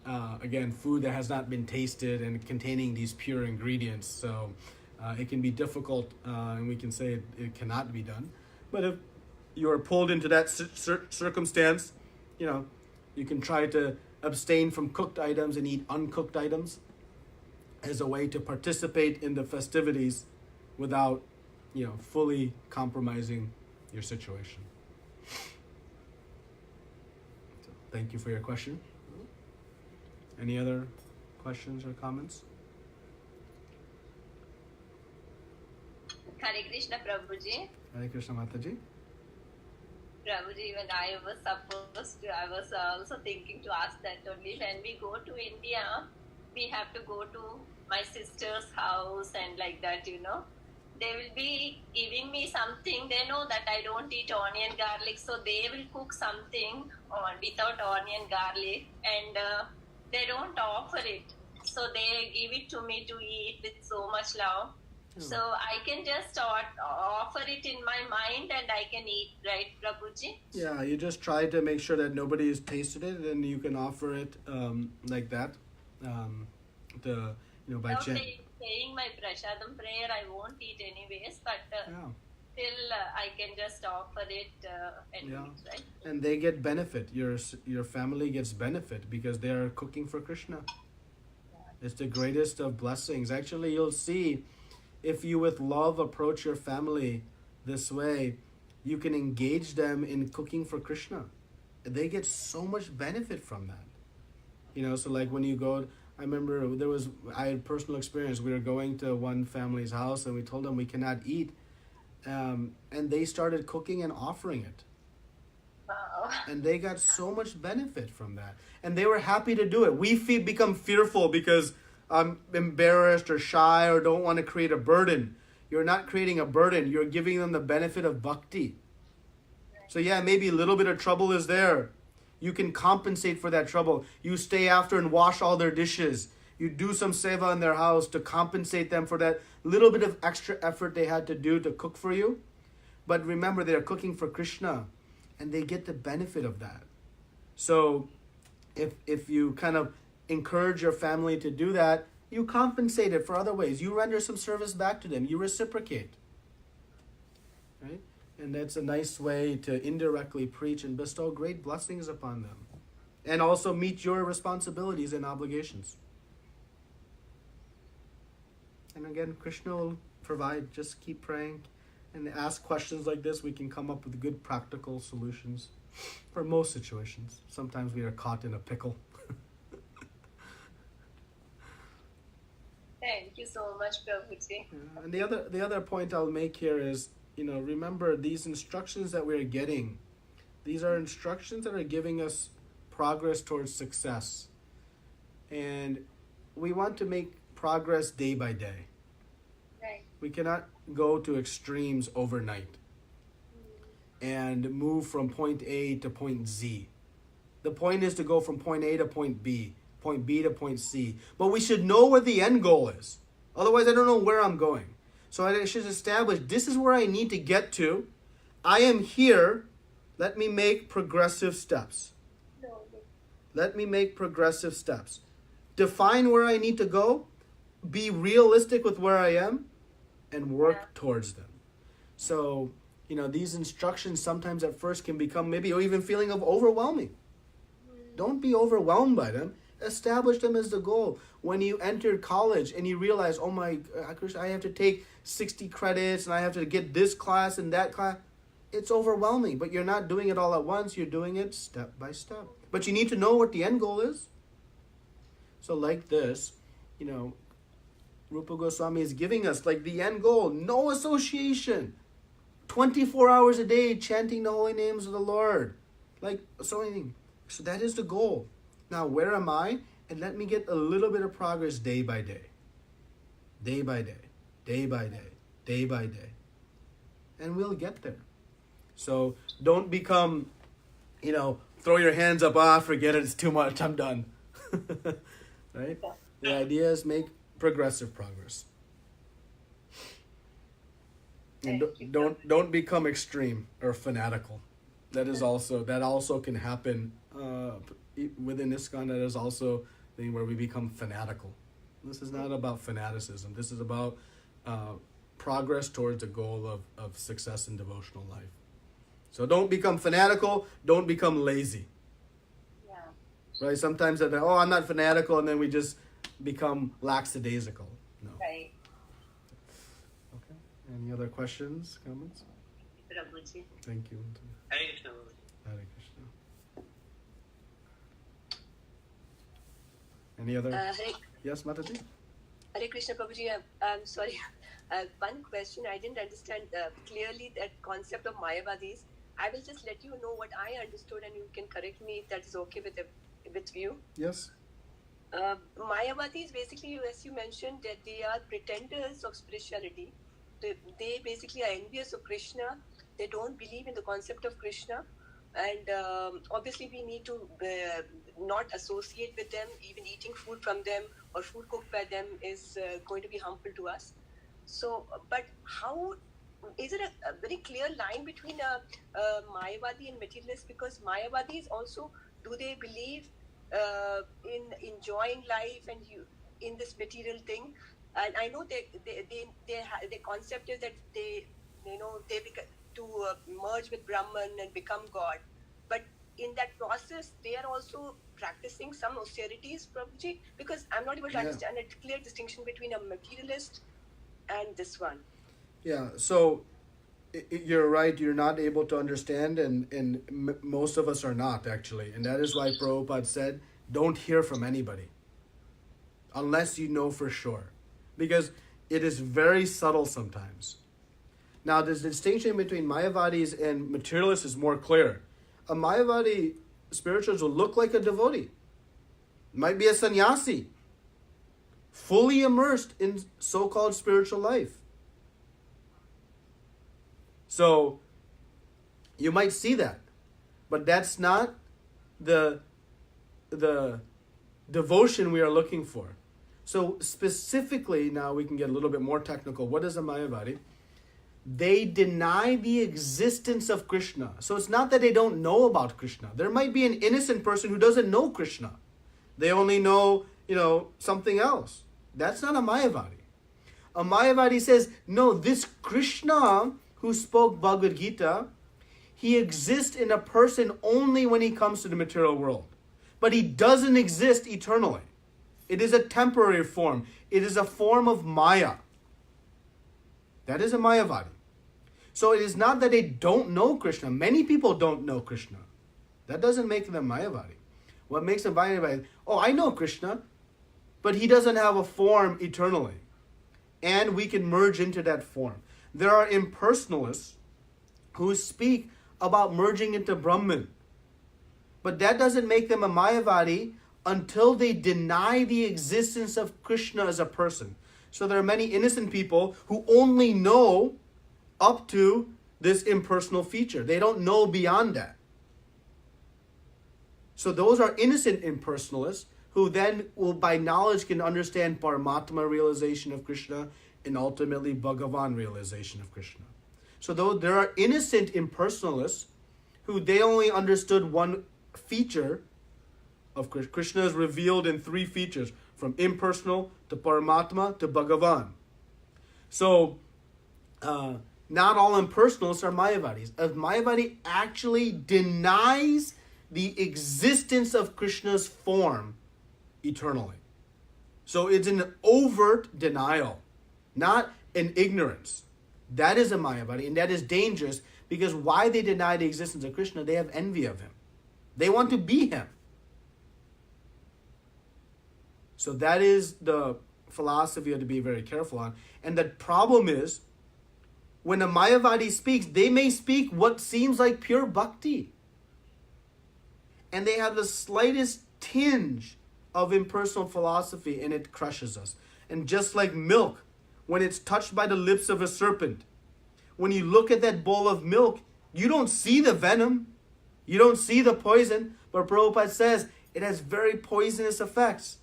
S1: again, food that has not been tasted and containing these pure ingredients. So it can be difficult, and we can say it cannot be done. But if you are pulled into that circumstance, you can try to abstain from cooked items and eat uncooked items as a way to participate in the festivities without, fully compromising your situation. So, thank you for your question. Any other questions or comments?
S6: Hare Krishna Prabhuji.
S1: Hare Krishna Mataji.
S6: Prabhuji, when I was also thinking to ask that only. When we go to India, we have to go to my sister's house and like that, They will be giving me something. They know that I don't eat onion, garlic, so they will cook something without onion, garlic, and they don't offer it. So they give it to me to eat with so much love. So I can just offer it in my mind and I can eat, right, Prabhuji?
S1: Yeah, you just try to make sure that nobody has tasted it, and you can offer it like that. By chance.
S6: Saying my prashadam prayer, I won't eat anyways, but still I can just offer it and eat, right?
S1: And they get benefit. Your family gets benefit because they are cooking for Krishna. It's the greatest of blessings. Actually, you'll see, if you with love approach your family this way, you can engage them in cooking for Krishna. They get so much benefit from that. So like when you go, I remember I had personal experience. We were going to one family's house and we told them we cannot eat. And they started cooking and offering it.
S6: Wow.
S1: And they got so much benefit from that. And they were happy to do it. We become fearful because I'm embarrassed or shy or don't want to create a burden. You're not creating a burden. You're giving them the benefit of bhakti. So yeah, maybe a little bit of trouble is there. You can compensate for that trouble. You stay after and wash all their dishes. You do some seva in their house to compensate them for that little bit of extra effort they had to do to cook for you. But remember, they're cooking for Krishna and they get the benefit of that. So if you kind of encourage your family to do that, you compensate it for other ways. You render some service back to them. You reciprocate. Right? And that's a nice way to indirectly preach and bestow great blessings upon them. And also meet your responsibilities and obligations. And again, Krishna will provide. Just keep praying and ask questions like this. We can come up with good practical solutions for most situations. Sometimes we are caught in a pickle.
S6: Thank you so much, Prabhuji.
S1: And the other point I'll make here is, remember these instructions that we're getting. These are instructions that are giving us progress towards success. And we want to make progress day by day.
S6: Right.
S1: We cannot go to extremes overnight and move from point A to point Z. The point is to go from point A to point B to point C. But we should know where the end goal is. Otherwise, I don't know where I'm going. So I should establish, this is where I need to get to. I am here. Let me make progressive steps. Let me make progressive steps. Define where I need to go. Be realistic with where I am. And work towards them. So, these instructions sometimes at first can become maybe even feeling of overwhelming. Don't be overwhelmed by them. Establish them as the goal. When you entered college and you realize, oh my gosh, I have to take 60 credits and I have to get this class and that class. It's overwhelming, but you're not doing it all at once. You're doing it step by step. But you need to know what the end goal is. So like this, Rupa Goswami is giving us like the end goal. No association. 24 hours a day chanting the holy names of the Lord. So that is the goal. Now, where am I? And let me get a little bit of progress day by day. Day by day. Day by day. Day by day. And we'll get there. So don't become, throw your hands up, forget it, it's too much, I'm done. Right? The idea is make progressive progress. And don't become extreme or fanatical. That also can happen within ISKCON. That is also the thing where we become fanatical. This is not about fanaticism. This is about progress towards a goal of success in devotional life. So don't become fanatical. Don't become lazy.
S6: Yeah.
S1: Right? Sometimes I'm not fanatical, and then we just become lackadaisical. No.
S6: Right.
S1: Okay. Any other questions, comments?
S6: Prabhuji.
S1: Thank you.
S7: Hare Krishna.
S1: Hare Krishna. Any other? Yes, Mataji?
S2: Hare Krishna Prabhuji, I'm sorry. One question, I didn't understand clearly that concept of Mayavadis. I will just let you know what I understood and you can correct me if that is okay with you.
S1: Yes.
S2: Mayavadis basically, as you mentioned, that they are pretenders of spirituality. They basically are envious of Krishna. They don't believe in the concept of Krishna. And obviously we need to not associate with them. Even eating food from them or food cooked by them is going to be harmful to us. So, but how is it a very clear line between a Mayavadi and materialist? Because Mayavadis also, do they believe in enjoying life and in this material thing? And I know their concept is that they merge with Brahman and become God. But in that process, they are also practicing some austerities, Prabhuji, because I'm not able to understand a clear distinction between a materialist and this one.
S1: Yeah, so you're right, you're not able to understand, and most of us are not, actually. And that is why Prabhupada said, don't hear from anybody unless you know for sure. Because it is very subtle sometimes. Now, the distinction between Mayavadis and materialists is more clear. A Mayavadi spiritualist will look like a devotee. Might be a sannyasi. Fully immersed in so-called spiritual life. So, you might see that. But that's not the devotion we are looking for. So, specifically, now we can get a little bit more technical. What is a Mayavadi? They deny the existence of Krishna. So it's not that they don't know about Krishna. There might be an innocent person who doesn't know Krishna. They only know, something else. That's not a Mayavadi. A Mayavadi says, no, this Krishna who spoke Bhagavad Gita, he exists in a person only when he comes to the material world. But he doesn't exist eternally. It is a temporary form. It is a form of Maya. That is a Mayavadi. So it is not that they don't know Krishna. Many people don't know Krishna. That doesn't make them Mayavadi. What makes them Mayavadi, oh, I know Krishna, but he doesn't have a form eternally. And we can merge into that form. There are impersonalists who speak about merging into Brahman. But that doesn't make them a Mayavadi until they deny the existence of Krishna as a person. So there are many innocent people who only know up to this impersonal feature. They don't know beyond that. So those are innocent impersonalists who then will by knowledge can understand Paramatma realization of Krishna and ultimately Bhagavan realization of Krishna. So though there are innocent impersonalists who they only understood one feature of Krishna. Krishna is revealed in three features, from impersonal to Paramatma to Bhagavan. So not all impersonalists are Mayavadis. A Mayavadi actually denies the existence of Krishna's form eternally. So it's an overt denial, not an ignorance. That is a Mayavadi, and that is dangerous because why they deny the existence of Krishna? They have envy of him. They want to be him. So that is the philosophy you have to be very careful on. And the problem is, when a Mayavadi speaks, they may speak what seems like pure bhakti. And they have the slightest tinge of impersonal philosophy and it crushes us. And just like milk, when it's touched by the lips of a serpent, when you look at that bowl of milk, you don't see the venom, you don't see the poison, but Prabhupada says it has very poisonous effects.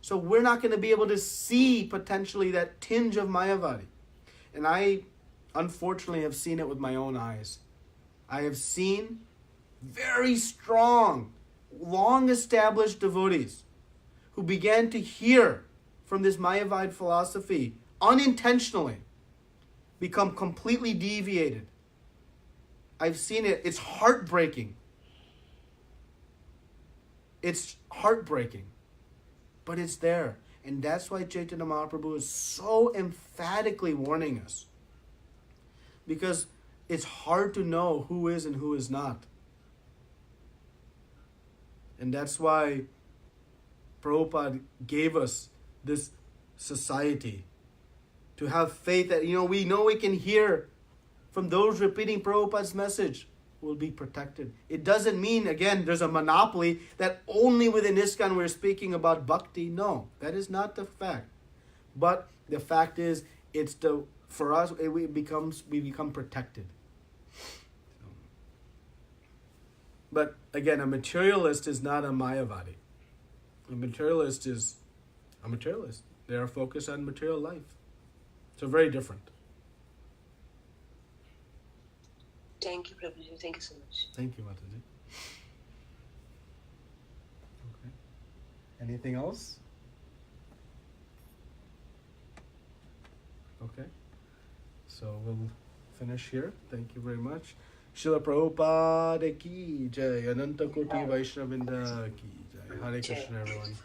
S1: So we're not going to be able to see potentially that tinge of Mayavadi. And I, unfortunately, have seen it with my own eyes. I have seen very strong, long-established devotees who began to hear from this Mayavadi philosophy unintentionally become completely deviated. I've seen it. It's heartbreaking. It's heartbreaking. But it's there. And that's why Chaitanya Mahaprabhu is so emphatically warning us. Because it's hard to know who is and who is not. And that's why Prabhupada gave us this society. To have faith that, we know we can hear from those repeating Prabhupada's message will be protected. It doesn't mean, again, there's a monopoly that only within ISKCON we're speaking about bhakti. No, that is not the fact. But the fact is, for us, we become protected. But again, a materialist is not a Mayavadi. A materialist is a materialist. They are focused on material life. So very different.
S2: Thank you, Prabhuji. Thank you so much.
S1: Thank you, Mataji. Okay. Anything else? Okay. So we'll finish here. Thank you very much. Srila Prabhupada ki jai. Ananta Koti Vaishnavinda ki jai. Hare Krishna, everyone.